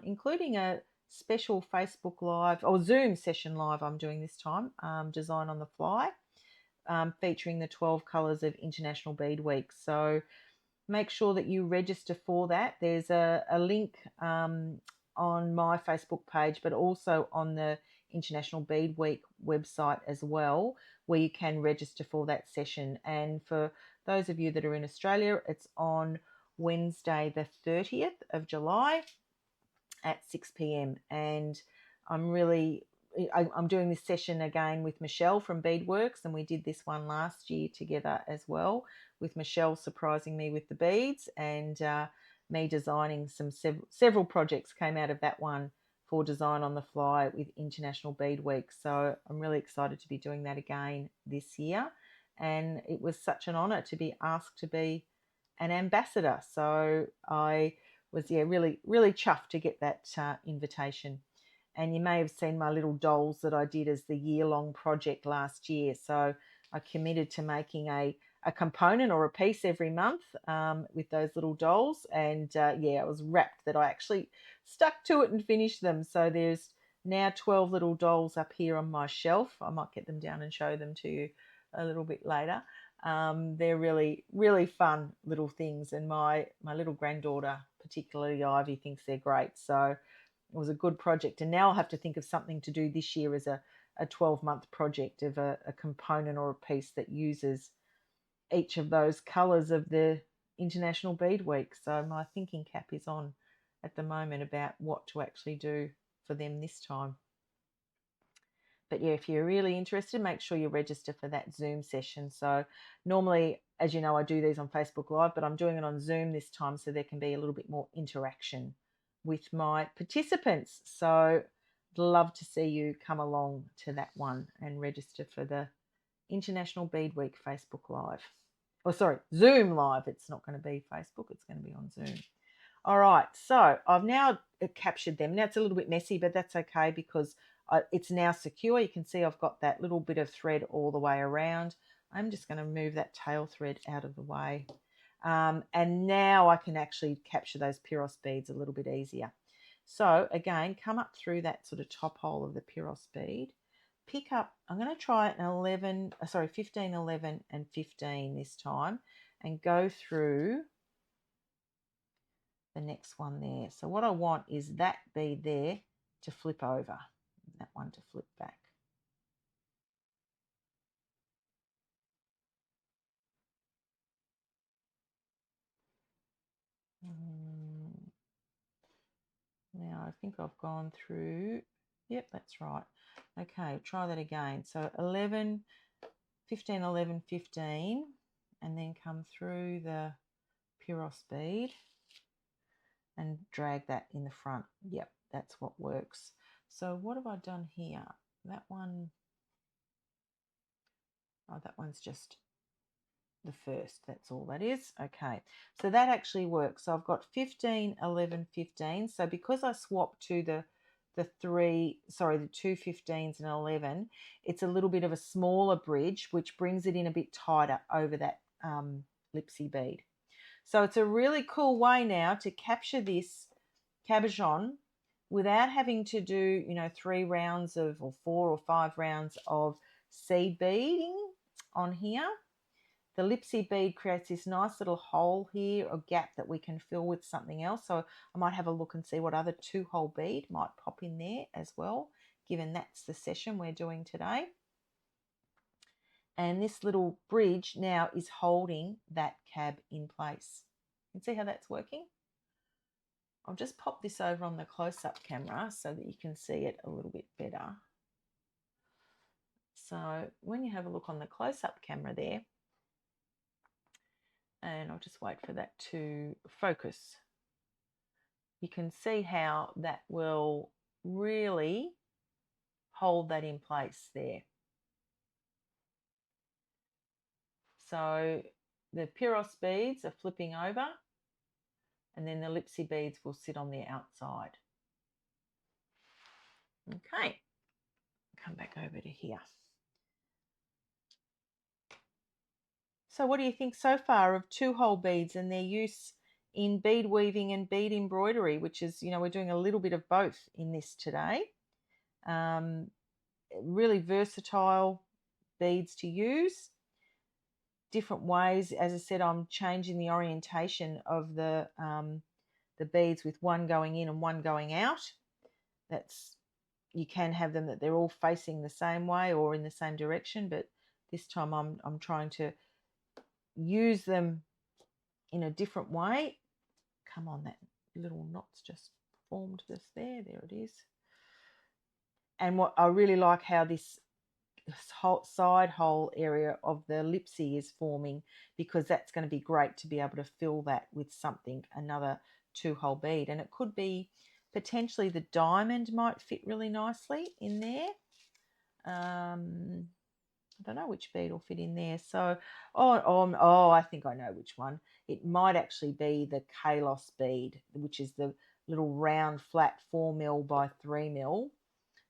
including a special Facebook Live or Zoom session live I'm doing this time, Design on the Fly, featuring the 12 colours of International Bead Week. So make sure that you register for that. There's a link on my Facebook page, but also on the International Bead Week website as well, where you can register for that session. And for those of you that are in Australia, it's on Wednesday the 30th of July at 6 p.m. And I'm doing this session again with Michelle from Beadworks, and we did this one last year together as well, with Michelle surprising me with the beads, and me designing several projects came out of that one for Design on the Fly with International Bead Week. So I'm really excited to be doing that again this year, and it was such an honour to be asked to be an ambassador. So I was really chuffed to get that invitation. And you may have seen my little dolls that I did as the year-long project last year. So I committed to making a component or a piece every month with those little dolls. And I was rapt that I actually stuck to it and finished them. So there's now 12 little dolls up here on my shelf. I might get them down and show them to you a little bit later. They're really fun little things, and my little granddaughter, particularly Ivy, thinks they're great. So it was a good project, and now I'll have to think of something to do this year as a 12-month project of a component or a piece that uses each of those colours of the International Bead Week. So my thinking cap is on at the moment about what to actually do for them this time. But yeah, if you're really interested, make sure you register for that Zoom session. So normally, as you know, I do these on Facebook Live, but I'm doing it on Zoom this time so there can be a little bit more interaction with my participants. So I'd love to see you come along to that one and register for the International Bead Week Facebook Live. Oh, sorry, Zoom Live. It's not going to be Facebook. It's going to be on Zoom. All right, so I've now captured them. Now it's a little bit messy, but that's okay because it's now secure. You can see I've got that little bit of thread all the way around. I'm just going to move that tail thread out of the way. And now I can actually capture those Piros beads a little bit easier. So again, come up through that sort of top hole of the Piros bead. Pick up, I'm going to try an 15, 11 and 15 this time, and go through the next one there. So what I want is that bead there to flip over, that one to flip back. Now I think I've gone through, yep, that's right. Okay, try that again. So 11, 15, 11, 15, and then come through the Piros bead and drag that in the front. Yep, that's what works. So what have I done here? That one, oh, that one's just the first, that's all that is. Okay, so that actually works. So I've got 15, 11, 15. So because I swapped to the two 15s and 11, it's a little bit of a smaller bridge, which brings it in a bit tighter over that Lipsi bead. So it's a really cool way now to capture this cabochon without having to do, 3 rounds of, or 4 or 5 rounds of seed beading on here. The Lipsi bead creates this nice little hole here, or gap that we can fill with something else. So I might have a look and see what other 2-hole bead might pop in there as well, given that's the session we're doing today. And this little bridge now is holding that cab in place. You can see how that's working? I'll just pop this over on the close-up camera so that you can see it a little bit better. So when you have a look on the close-up camera there, and I'll just wait for that to focus, you can see how that will really hold that in place there. So the Piros beads are flipping over, and then the Lipsi beads will sit on the outside. Okay, come back over to here. So what do you think so far of 2-hole beads and their use in bead weaving and bead embroidery, which is, we're doing a little bit of both in this today. Really versatile beads to use. Different ways. As I said, I'm changing the orientation of the beads with one going in and one going out. You can have them that they're all facing the same way or in the same direction, but this time I'm trying to use them in a different way. Come on, that little knot's just formed just there. There it is. And what I really like how this whole side hole area of the Lipsi is forming, because that's going to be great to be able to fill that with something, another 2-hole bead. And it could be potentially the diamond might fit really nicely in there. I don't know which bead will fit in there. So, I think I know which one. It might actually be the Kalos bead, which is the little round flat 4mm by 3mm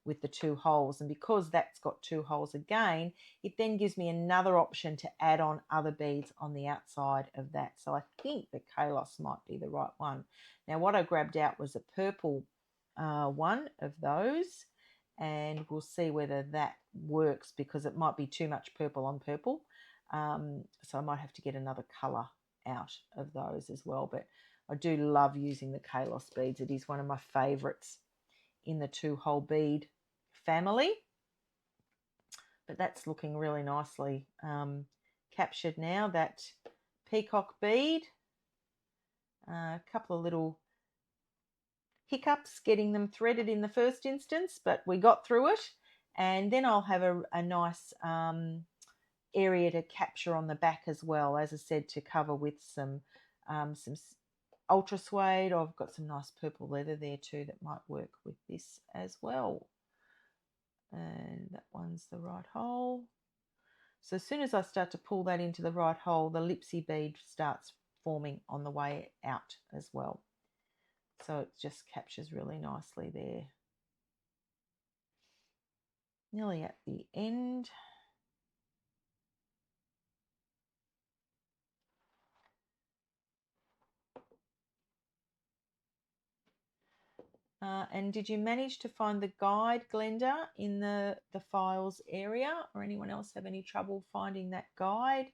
with the 2 holes. And because that's got 2 holes again, it then gives me another option to add on other beads on the outside of that. So I think the Kalos might be the right one. Now what I grabbed out was a purple one of those, and we'll see whether that works, because it might be too much purple on purple. So I might have to get another colour out of those as well. But I do love using the Kalos beads. It is one of my favourites in the 2-hole bead family. But that's looking really nicely captured now, that peacock bead. A couple of little hiccups getting them threaded in the first instance, but we got through it. And then I'll have a nice area to capture on the back as well, as I said, to cover with some ultra suede. I've got some nice purple leather there too that might work with this as well. And that one's the right hole. So as soon as I start to pull that into the right hole, the Lipsi bead starts forming on the way out as well. So it just captures really nicely there. Nearly at the end. And did you manage to find the guide, Glenda, in the files area, or anyone else have any trouble finding that guide?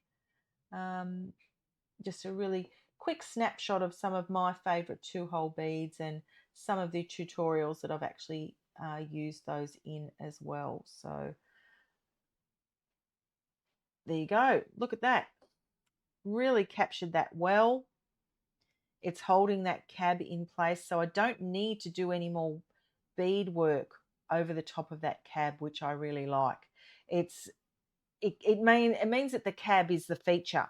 Just a really quick snapshot of some of my favourite 2-hole beads and some of the tutorials that I've actually used those in as well. So there you go. Look at that. Really captured that well. It's holding that cab in place, so I don't need to do any more bead work over the top of that cab, which I really like. It means that the cab is the feature,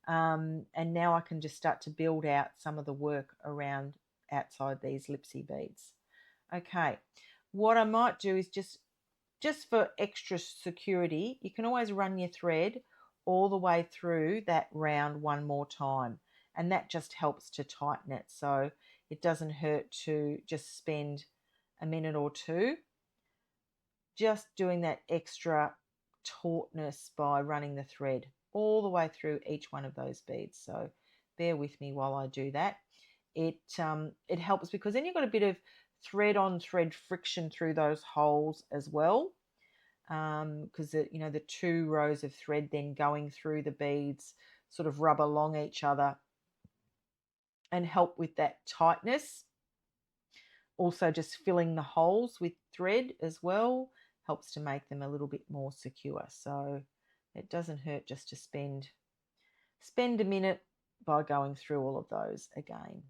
and now I can just start to build out some of the work around outside these Lipsi beads. Okay, what I might do is just for extra security, you can always run your thread all the way through that round one more time, and that just helps to tighten it, so it doesn't hurt to just spend a minute or two just doing that extra tautness by running the thread all the way through each one of those beads. So bear with me while I do that. It helps, because then you've got a bit of thread on thread friction through those holes as well, because the 2 rows of thread then going through the beads sort of rub along each other and help with that tightness. Also just filling the holes with thread as well helps to make them a little bit more secure. So it doesn't hurt just to spend a minute by going through all of those again.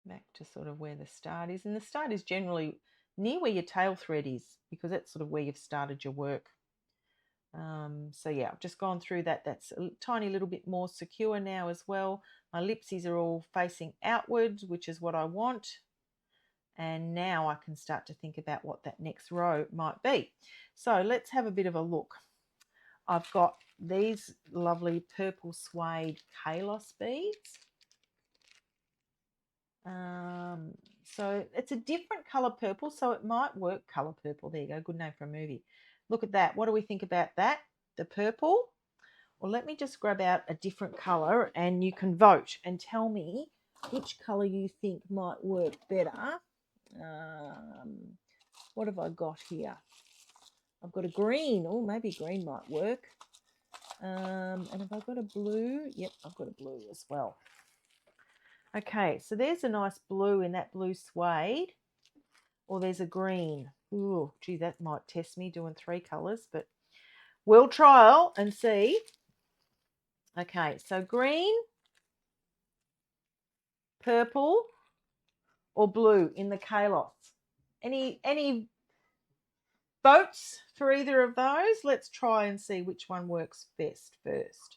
Back to sort of where the start is, and the start is generally near where your tail thread is, because that's sort of where you've started your work. So yeah, I've just gone through that. That's a tiny little bit more secure now as well. My lipsies are all facing outwards, which is what I want. And now I can start to think about what that next row might be. So let's have a bit of a look. I've got these lovely purple suede Kalos beads. So it's a different colour purple, so it might work. Colour purple, there you go, good name for a movie. Look at that. What do we think about that? The purple? Well, let me just grab out a different colour and you can vote and tell me which colour you think might work better. What have I got here? I've got a green. Oh, maybe green might work. And have I got a blue? Yep, I've got a blue as well. Okay, so there's a nice blue in that blue suede. Or there's a green. Ooh, gee, that might test me doing 3 colours, but we'll trial and see. Okay, so green, purple, or blue in the Kalos. Any votes for either of those? Let's try and see which one works best first.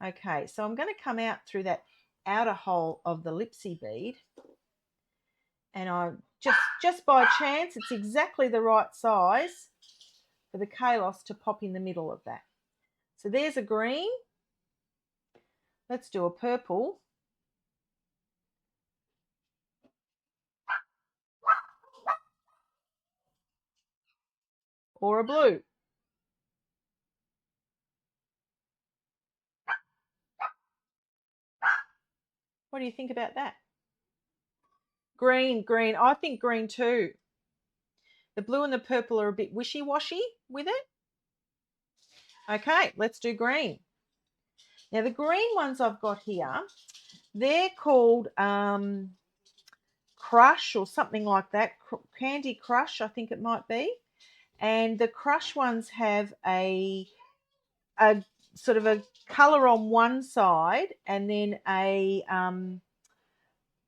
Okay, so I'm going to come out through that outer hole of the Lipsi bead, and I just by chance, it's exactly the right size for the Kalos to pop in the middle of that. So there's a green. Let's do a purple. Or a blue. What do you think about that? Green, green. I think green too. The blue and the purple are a bit wishy-washy with it. Okay, let's do green. Now the green ones I've got here, they're called Crush or something like that. Candy Crush, I think it might be. And the Crush ones have a sort of a colour on one side and then a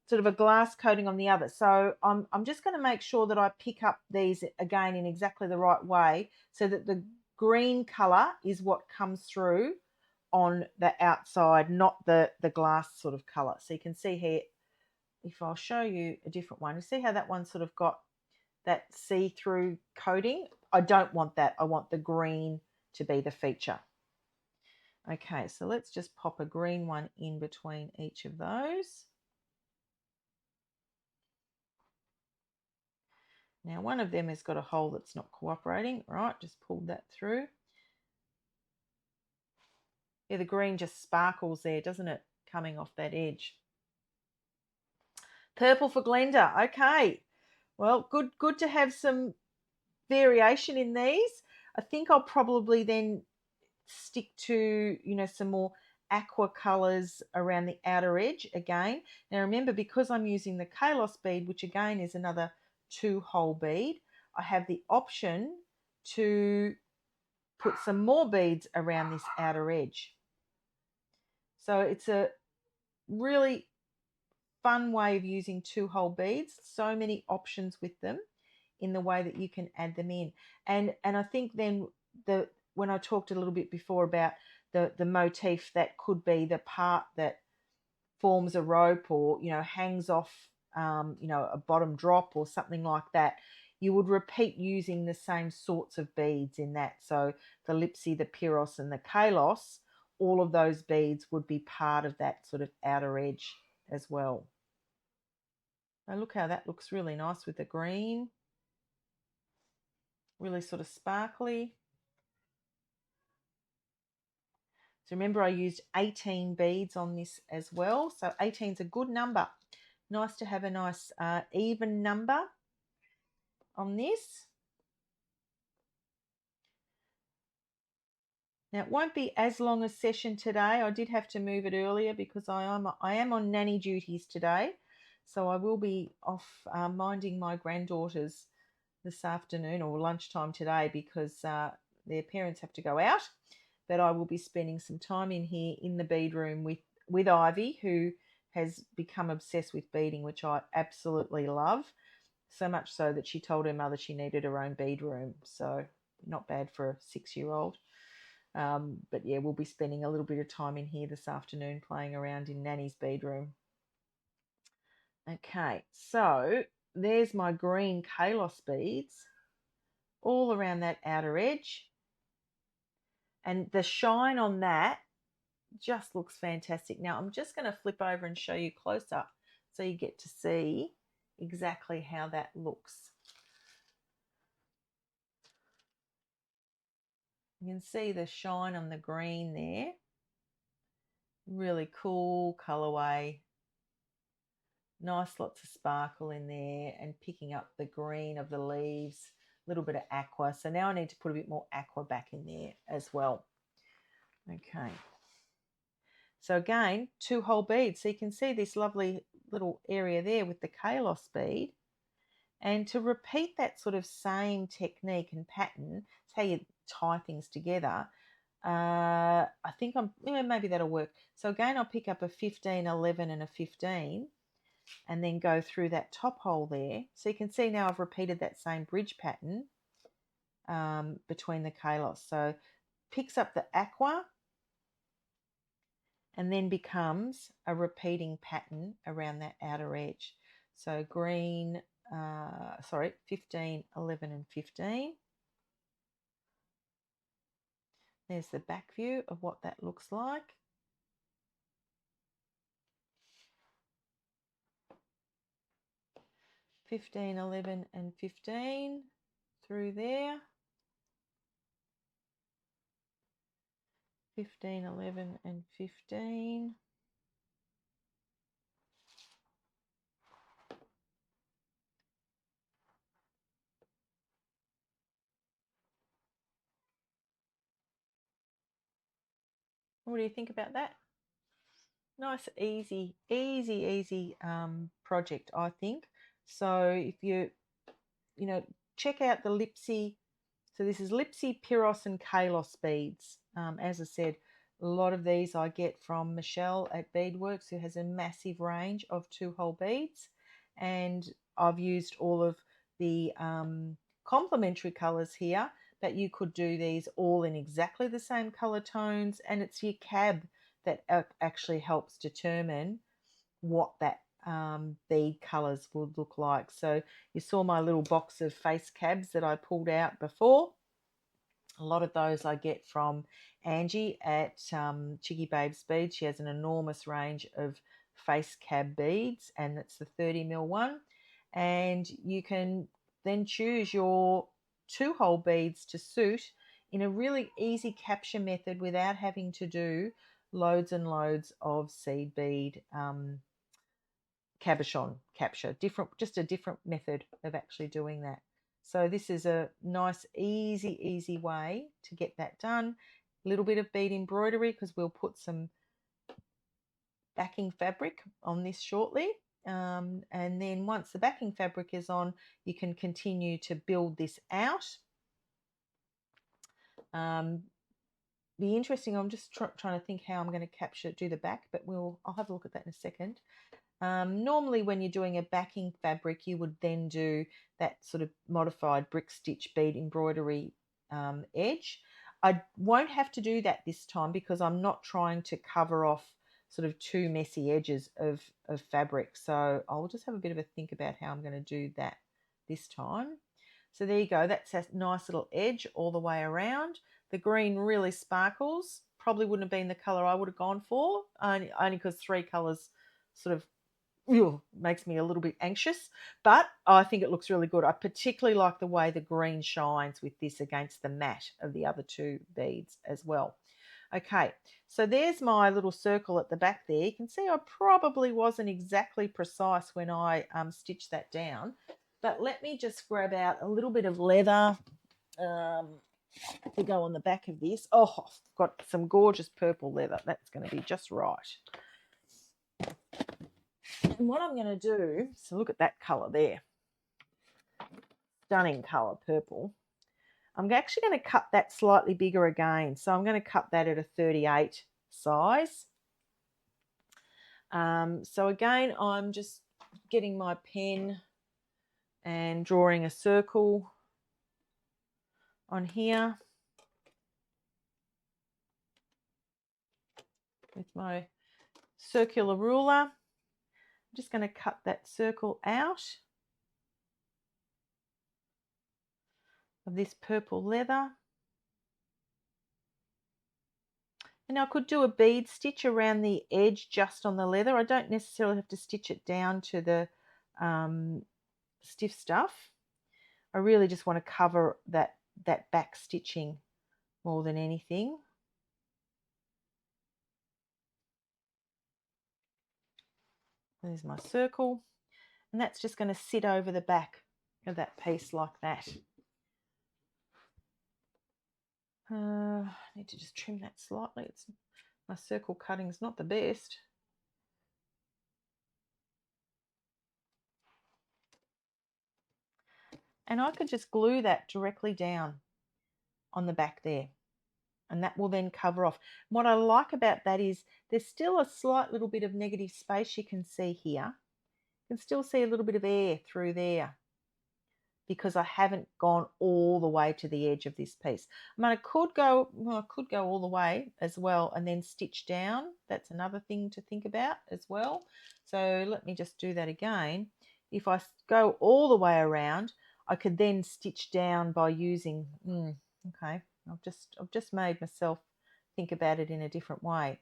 sort of a glass coating on the other. So I'm just going to make sure that I pick up these again in exactly the right way so that the green colour is what comes through on the outside, not the glass sort of colour. So you can see here, if I'll show you a different one, you see how that one sort of got that see-through coating? I don't want that. I want the green to be the feature. Okay, so let's just pop a green one in between each of those. Now, one of them has got a hole that's not cooperating. Right, just pulled that through. Yeah, the green just sparkles there, doesn't it, coming off that edge. Purple for Glenda. Okay. Well, good to have some variation in these. I think I'll probably then stick to, some more aqua colours around the outer edge again. Now, remember, because I'm using the Kalos bead, which again is another 2-hole bead, I have the option to put some more beads around this outer edge. So it's a really fun way of using 2-hole beads. So many options with them in the way that you can add them in. And I think then when I talked a little bit before about the motif, that could be the part that forms a rope or, hangs off, a bottom drop or something like that. You would repeat using the same sorts of beads in that. So the Lipsi, the Piros and the Kalos, all of those beads would be part of that sort of outer edge as well. Now look how that looks really nice with the green. Really sort of sparkly. So remember, I used 18 beads on this as well. So 18 is a good number. Nice to have a nice even number on this. Now, it won't be as long a session today. I did have to move it earlier because I am on nanny duties today. So I will be off minding my granddaughters this afternoon or lunchtime today because their parents have to go out. But I will be spending some time in here in the bead room with Ivy, who has become obsessed with beading, which I absolutely love. So much so that she told her mother she needed her own bead room. So not bad for a 6-year-old. But yeah, we'll be spending a little bit of time in here this afternoon playing around in Nanny's bead room. Okay, so there's my green Kalos beads all around that outer edge. And the shine on that just looks fantastic. Now I'm just going to flip over and show you close up so you get to see exactly how that looks. You can see the shine on the green there. Really cool colorway. Nice, lots of sparkle in there, and picking up the green of the leaves, a little bit of aqua. So now I need to put a bit more aqua back in there as well. Okay. So again, 2 whole beads. So you can see this lovely little area there with the Kalos bead. And to repeat that sort of same technique and pattern, it's how you tie things together. I think maybe that'll work. So again, I'll pick up a 15, 11 and a 15 and then go through that top hole there. So you can see now I've repeated that same bridge pattern between the Kalos. So picks up the aqua and then becomes a repeating pattern around that outer edge. So green, 15, 11 and 15. There's the back view of what that looks like. $15, 11 and 15 through there. 15, 11 and 15. What do you think about that? Nice, easy project, I think. So if you check out the Lipsi. So this is Lipsi, Piros and Kalos Beads. As I said, a lot of these I get from Michelle at Beadworks, who has a massive range of 2-hole beads. And I've used all of the complementary colours here, but you could do these all in exactly the same colour tones, and it's your cab that actually helps determine what that bead colours would look like. So you saw my little box of face cabs that I pulled out before. A lot of those I get from Angie at Chicky Babes Beads. She has an enormous range of face cab beads, and it's the 30mm one. And you can then choose your 2-hole beads to suit in a really easy capture method without having to do loads and loads of seed bead cabochon capture. Just a different method of actually doing that. So this is a nice, easy way to get that done. A little bit of bead embroidery because we'll put some backing fabric on this shortly. And then once the backing fabric is on, you can continue to build this out. Be interesting. I'm just trying to think how I'm going to do the back, but I'll have a look at that in a second. Normally when you're doing a backing fabric, you would then do that sort of modified brick stitch bead embroidery edge. I won't have to do that this time because I'm not trying to cover off sort of too messy edges of fabric. So I'll just have a bit of a think about how I'm going to do that this time. So there you go. That's a nice little edge all the way around. The green really sparkles. Probably wouldn't have been the colour I would have gone for, only because 3 colours sort of makes me a little bit anxious, but I think it looks really good. I particularly like the way the green shines with this against the matte of the other 2 beads as well. Okay, so there's my little circle at the back there. You can see I probably wasn't exactly precise when I stitched that down, but let me just grab out a little bit of leather to go on the back of this. Oh, I've got some gorgeous purple leather. That's going to be just right. And what I'm going to do, so look at that colour there. Stunning colour, purple. I'm actually going to cut that slightly bigger again. So I'm going to cut that at a 38 size. So again, I'm just getting my pen and drawing a circle on here. with my circular ruler. I'm just going to cut that circle out of this purple leather. And I could do a bead stitch around the edge just on the leather. I don't necessarily have to stitch it down to the stiff stuff. I really just want to cover that back stitching more than anything. There's my circle, and that's just going to sit over the back of that piece like that. I need to just trim that slightly. My circle cutting is not the best. And I could just glue that directly down on the back there, and that will then cover off. What I like about that is there's still a slight little bit of negative space you can see here. You can still see a little bit of air through there because I haven't gone all the way to the edge of this piece. I mean, I could go all the way as well and then stitch down. That's another thing to think about as well. So let me just do that again. If I go all the way around, I could then stitch down by using, okay, I've just made myself think about it in a different way.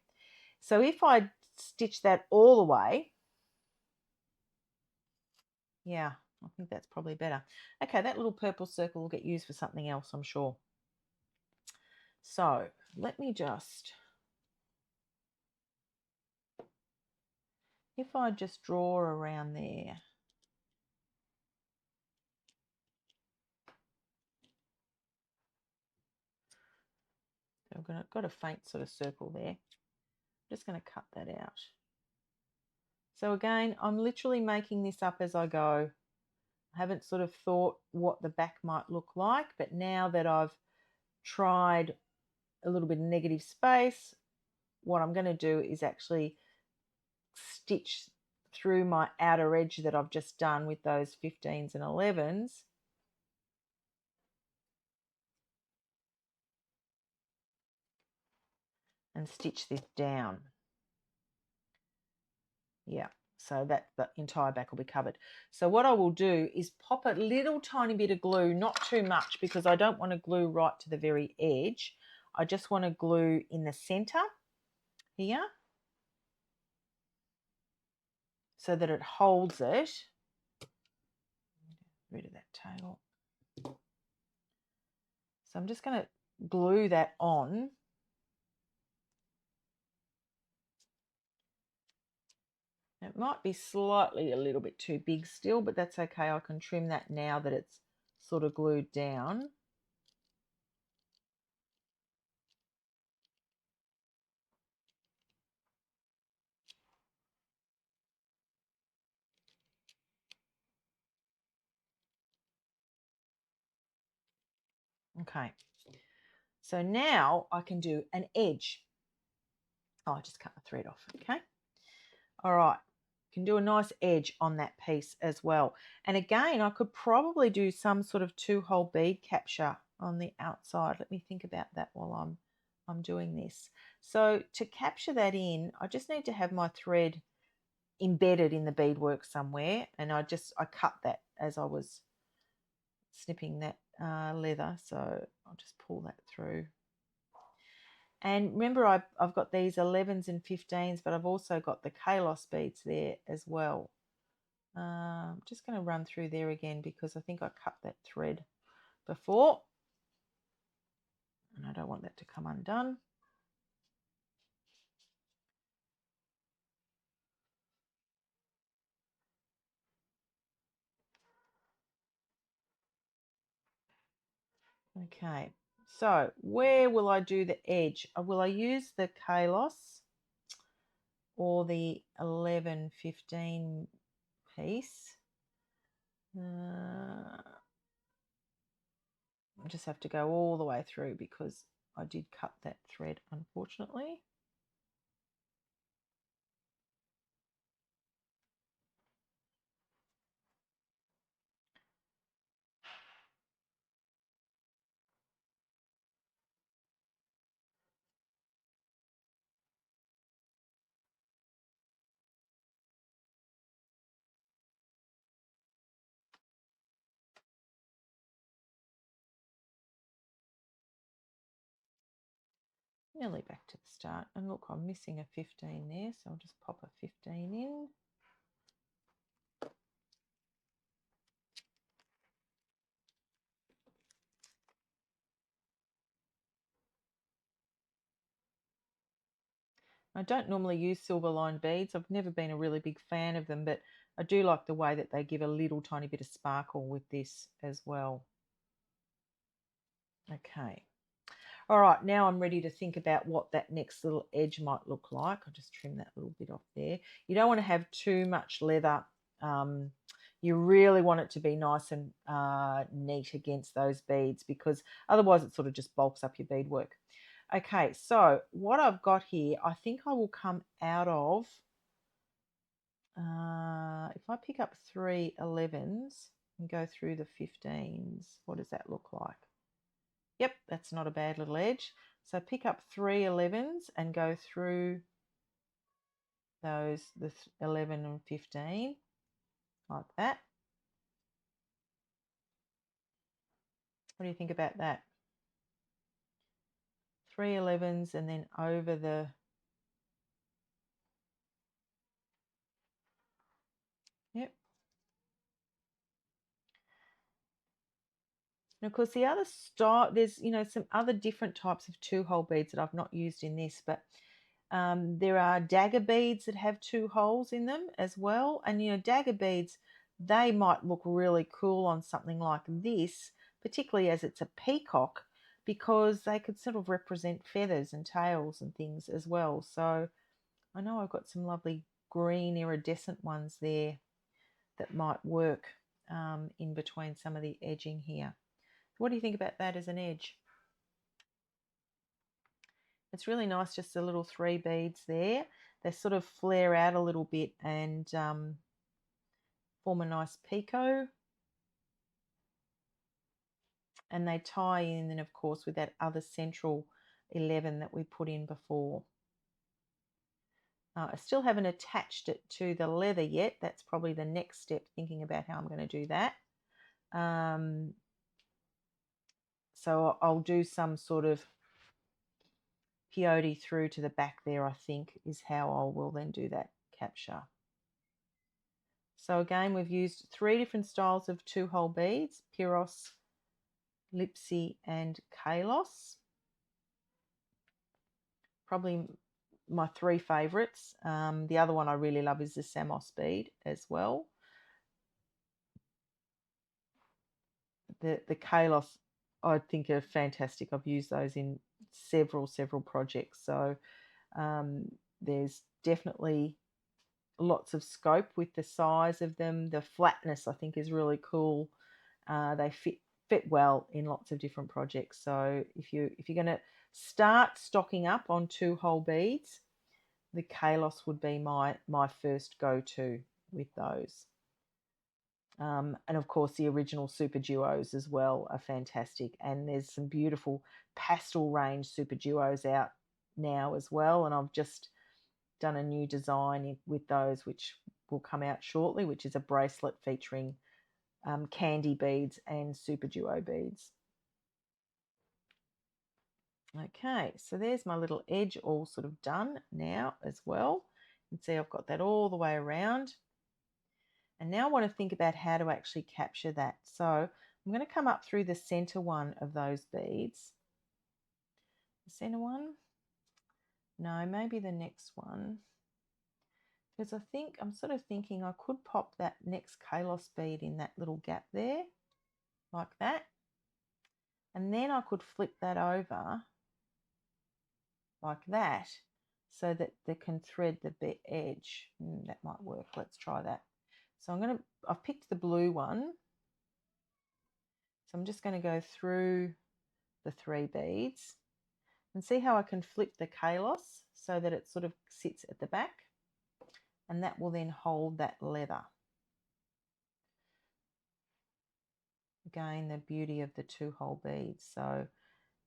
So if I stitch that all the way, yeah, I think that's probably better. Okay, that little purple circle will get used for something else, I'm sure. So let me just, if I just draw around there, I've got a faint sort of circle there. I'm just going to cut that out. So again, I'm literally making this up as I go. I haven't sort of thought what the back might look like, but now that I've tried a little bit of negative space, what I'm going to do is actually stitch through my outer edge that I've just done with those 15s and 11s. And stitch this down. Yeah, so that the entire back will be covered. So what I will do is pop a little tiny bit of glue, not too much because I don't want to glue right to the very edge. I just want to glue in the center here so that it holds it. Rid of that tail. So I'm just going to glue that on. It might be slightly a little bit too big still, but that's okay. I can trim that now that it's sort of glued down. Okay, so now I can do an edge. Oh, I just cut the thread off, okay. All right, can do a nice edge on that piece as well. And again, I could probably do some sort of 2-hole bead capture on the outside. Let me think about that while I'm doing this. So to capture that in, I just need to have my thread embedded in the beadwork somewhere, and I cut that as I was snipping that leather, so I'll just pull that through. And remember, I've got these 11s and 15s, but I've also got the Kalos beads there as well. I'm just going to run through there again because I think I cut that thread before, and I don't want that to come undone. Okay, so where will I do the edge? Will I use the Kalos or the 11-15 piece? I just have to go all the way through because I did cut that thread, unfortunately. nearly back to the start. And look, I'm missing a 15 there, so I'll just pop a 15 in. I don't normally use silver lined beads. I've never been a really big fan of them, but I do like the way that they give a little tiny bit of sparkle with this as well. Okay. All right, now I'm ready to think about what that next little edge might look like. I'll just trim that little bit off there. You don't want to have too much leather. You really want it to be nice and neat against those beads, because otherwise it sort of just bulks up your beadwork. Okay, so what I've got here, I think I will come out of, if I pick up 3 11s and go through the 15s, what does that look like? Yep, that's not a bad little edge. So pick up 3 11s and go through those, the 11 and 15, like that. What do you think about that? 3 11s and then over the, yep. And of course the other style, there's, you know, some other different types of 2-hole beads that I've not used in this, but there are dagger beads that have 2 holes in them as well. And, you know, dagger beads, they might look really cool on something like this, particularly as it's a peacock, because they could sort of represent feathers and tails and things as well. So I know I've got some lovely green iridescent ones there that might work in between some of the edging here. What do you think about that as an edge? It's really nice, just the little 3 beads there. They sort of flare out a little bit and form a nice picot. And they tie in then, of course, with that other central 11 that we put in before. I still haven't attached it to the leather yet. That's probably the next step, thinking about how I'm going to do that. So I'll do some sort of peyote through to the back there, I think, is how I will then do that capture. So again, we've used 3 different styles of 2-hole beads: Piros, Lipsi and Kalos. Probably my 3 favourites. The other one I really love is the Samos bead as well. The Kalos, I think, are fantastic. I've used those in several projects. So there's definitely lots of scope with the size of them. The flatness, I think, is really cool. They fit well in lots of different projects. So if you're going to start stocking up on 2-hole beads, the Kalos would be my first go-to with those. And of course the original super duos as well are fantastic, and there's some beautiful pastel range super duos out now as well, and I've just done a new design with those which will come out shortly, which is a bracelet featuring candy beads and super duo beads. Okay, so there's my little edge all sort of done now as well. You can see I've got that all the way around. And now I want to think about how to actually capture that. So I'm going to come up through the center one of those beads. The center one? No, maybe the next one. Because I think, I'm sort of thinking I could pop that next Kalos bead in that little gap there, like that. And then I could flip that over like that, so that they can thread the edge. That might work. Let's try that. So I've picked the blue one. So I'm just going to go through the 3 beads and see how I can flip the Kalos so that it sort of sits at the back, and that will then hold that leather. Again, the beauty of the 2-hole beads. So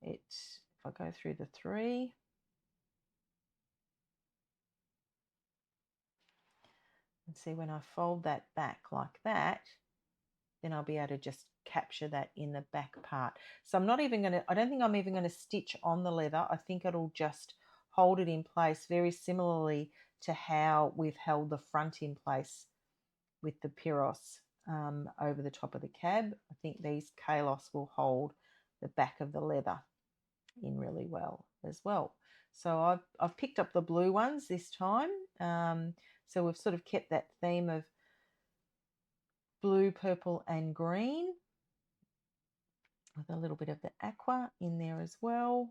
if I go through the 3, and see when I fold that back like that, then I'll be able to just capture that in the back part. So I'm not even going to, I don't think I'm even going to stitch on the leather. I think it'll just hold it in place very similarly to how we've held the front in place with the Piros over the top of the cab. I think these Kalos will hold the back of the leather in really well as well. So I've picked up the blue ones this time. So we've sort of kept that theme of blue, purple and green with a little bit of the aqua in there as well.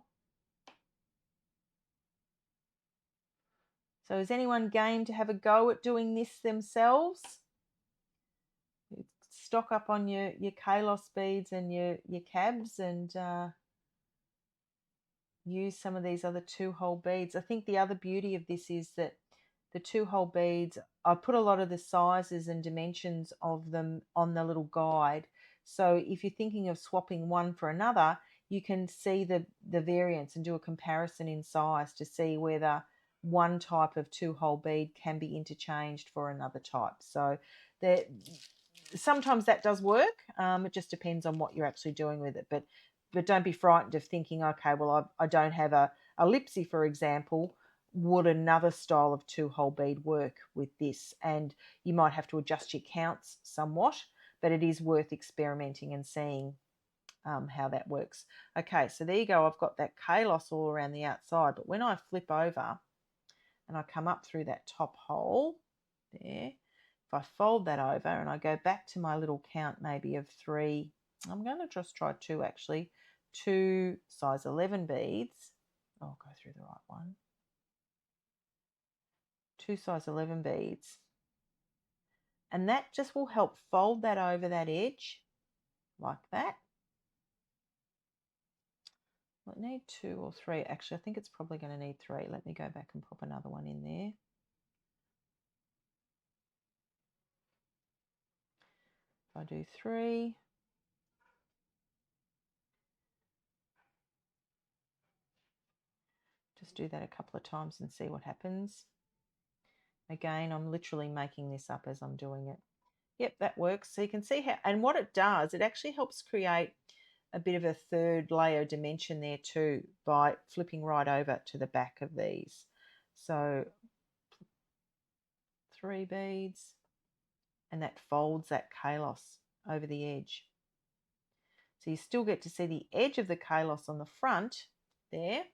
So is anyone game to have a go at doing this themselves? Stock up on your Kalos beads and your cabs and use some of these other 2-hole beads. I think the other beauty of this is that the 2-hole beads, I put a lot of the sizes and dimensions of them on the little guide. So if you're thinking of swapping one for another, you can see the variance and do a comparison in size to see whether one type of 2-hole bead can be interchanged for another type. So sometimes that does work. It just depends on what you're actually doing with it. But don't be frightened of thinking, okay, well, I don't have a Lipsi, for example. Would another style of 2-hole bead work with this? And you might have to adjust your counts somewhat, but it is worth experimenting and seeing how that works. Okay, so there you go. I've got that Kalos all around the outside, but when I flip over and I come up through that top hole there, if I fold that over and I go back to my little count maybe of 3, I'm going to just try 2 actually, 2 size 11 beads. I'll go through the right one. 2 size 11 beads. And that just will help fold that over that edge like that. Will it need 2 or 3? Actually, I think it's probably going to need 3. Let me go back and pop another one in there. If I do 3, just do that a couple of times and see what happens. Again, I'm literally making this up as I'm doing it. Yep, that works. So you can see how, and what it does, it actually helps create a bit of a third layer dimension there too by flipping right over to the back of these. So 3 beads, and that folds that Kalos over the edge. So you still get to see the edge of the Kalos on the front there,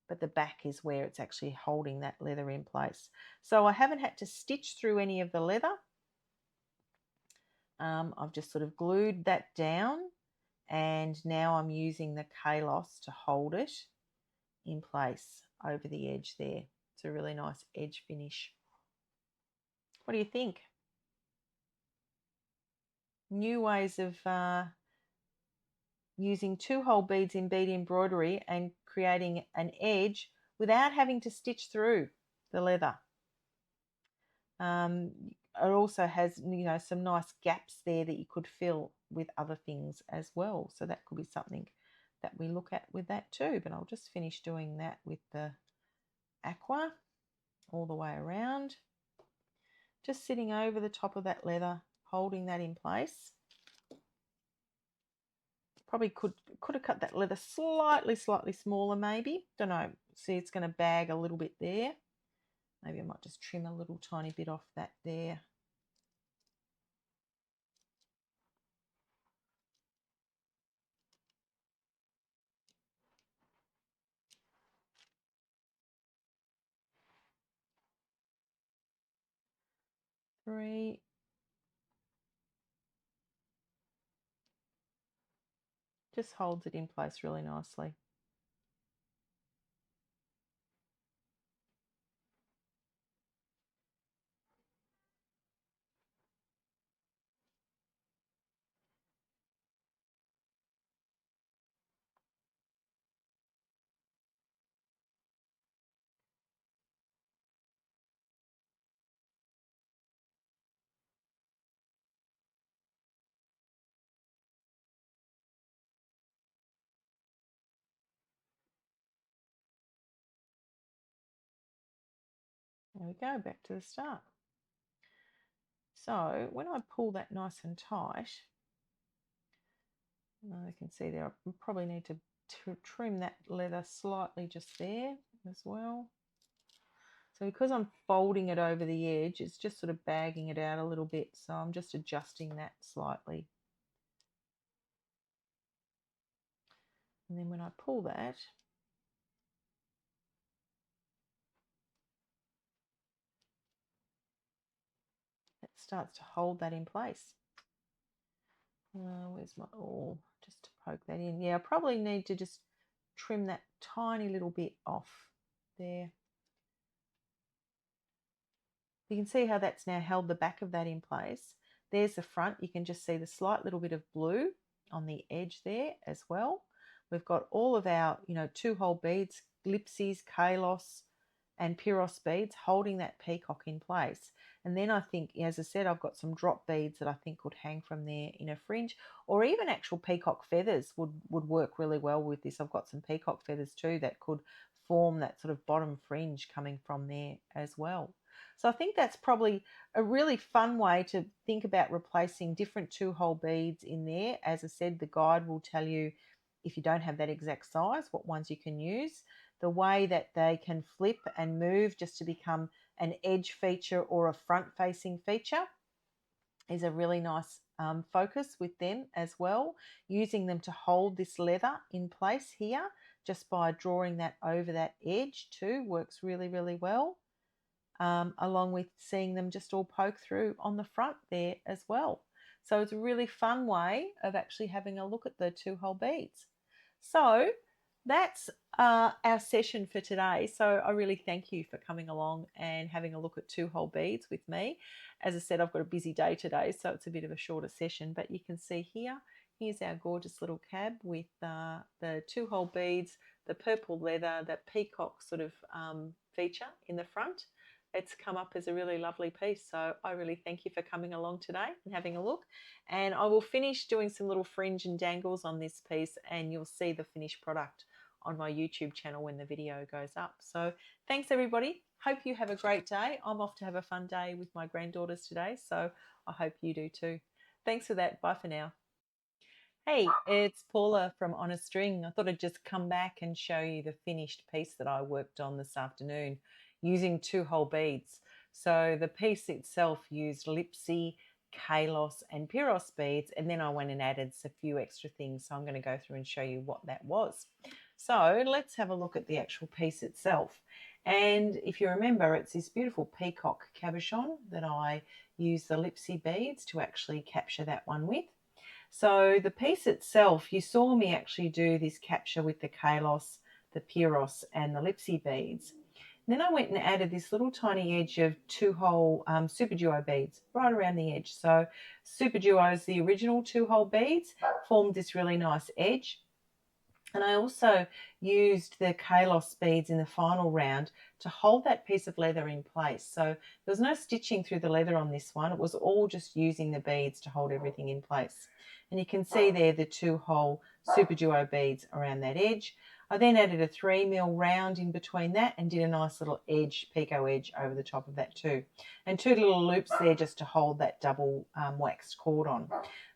but the back is where it's actually holding that leather in place. So I haven't had to stitch through any of the leather. I've just sort of glued that down, and now I'm using the Kalos to hold it in place over the edge there. It's a really nice edge finish. What do you think? New ways of using 2-hole beads in bead embroidery and creating an edge without having to stitch through the leather. It also has, some nice gaps there that you could fill with other things as well. So that could be something that we look at with that too. But I'll just finish doing that with the aqua all the way around. Just sitting over the top of that leather, holding that in place. Probably could have cut that leather slightly smaller maybe. Don't know. See, it's going to bag a little bit there. Maybe I might just trim a little tiny bit off that there. Three. Just holds it in place really nicely. There we go, back to the start. So when I pull that nice and tight, you can see there, I probably need to trim that leather slightly just there as well. So because I'm folding it over the edge, it's just sort of bagging it out a little bit. So I'm just adjusting that slightly. And then when I pull that, it starts to hold that in place. Where's my awl? Just to poke that in. Yeah, I probably need to just trim that tiny little bit off there. You can see how that's now held the back of that in place. There's the front. You can just see the slight little bit of blue on the edge there as well. We've got all of our, 2-hole beads, Lipsi's, Kalos, and Piros beads holding that peacock in place. And then I think, as I said, I've got some drop beads that I think could hang from there in a fringe, or even actual peacock feathers would work really well with this. I've got some peacock feathers too that could form that sort of bottom fringe coming from there as well. So I think that's probably a really fun way to think about replacing different 2-hole beads in there. As I said, the guide will tell you, if you don't have that exact size, what ones you can use. The way that they can flip and move just to become an edge feature or a front-facing feature is a really nice focus with them as well. Using them to hold this leather in place here, just by drawing that over that edge too, works really, really well. Along with seeing them just all poke through on the front there as well. So it's a really fun way of actually having a look at the 2-hole beads. So that's our session for today. So I really thank you for coming along and having a look at 2-hole beads with me. As I said, I've got a busy day today, so it's a bit of a shorter session, but you can see here's our gorgeous little cab with the 2-hole beads, the purple leather, that peacock sort of feature in the front. It's come up as a really lovely piece. So I really thank you for coming along today and having a look. And I will finish doing some little fringe and dangles on this piece, and you'll see the finished product on my YouTube channel when the video goes up. So thanks everybody. Hope you have a great day. I'm off to have a fun day with my granddaughters today, so I hope you do too. Thanks for that. Bye for now. Hey, it's Paula from On a String. I thought I'd just come back and show you the finished piece that I worked on this afternoon using 2-hole beads. So the piece itself used Lipsi, Kalos and Piros beads, and then I went and added a few extra things. So I'm going to go through and show you what that was. So let's have a look at the actual piece itself. And if you remember, it's this beautiful peacock cabochon that I used the Lipsi beads to actually capture that one with. So the piece itself, you saw me actually do this capture with the Kalos, the Piros and the Lipsi beads. And then I went and added this little tiny edge of 2-hole Super Duo beads right around the edge. So Super Duos, the original 2-hole beads, formed this really nice edge. And I also used the Kalos beads in the final round to hold that piece of leather in place. So there was no stitching through the leather on this one. It was all just using the beads to hold everything in place. And you can see there the 2-hole Super Duo beads around that edge. I then added a 3mm round in between that and did a nice little edge, picot edge over the top of that too. And 2 little loops there just to hold that double waxed cord on.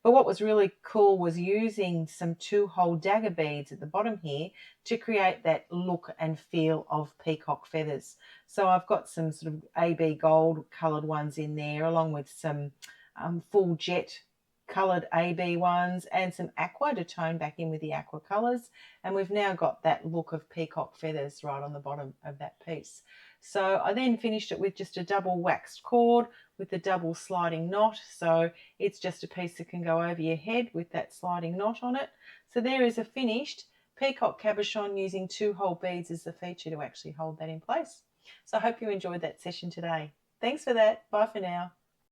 But what was really cool was using some 2-hole dagger beads at the bottom here to create that look and feel of peacock feathers. So I've got some sort of AB gold coloured ones in there, along with some full jet coloured AB ones and some aqua to tone back in with the aqua colours. And we've now got that look of peacock feathers right on the bottom of that piece. So I then finished it with just a double waxed cord with the double sliding knot. So it's just a piece that can go over your head with that sliding knot on it. So there is a finished peacock cabochon using 2-hole beads as the feature to actually hold that in place. So I hope you enjoyed that session today. Thanks for that. Bye for now.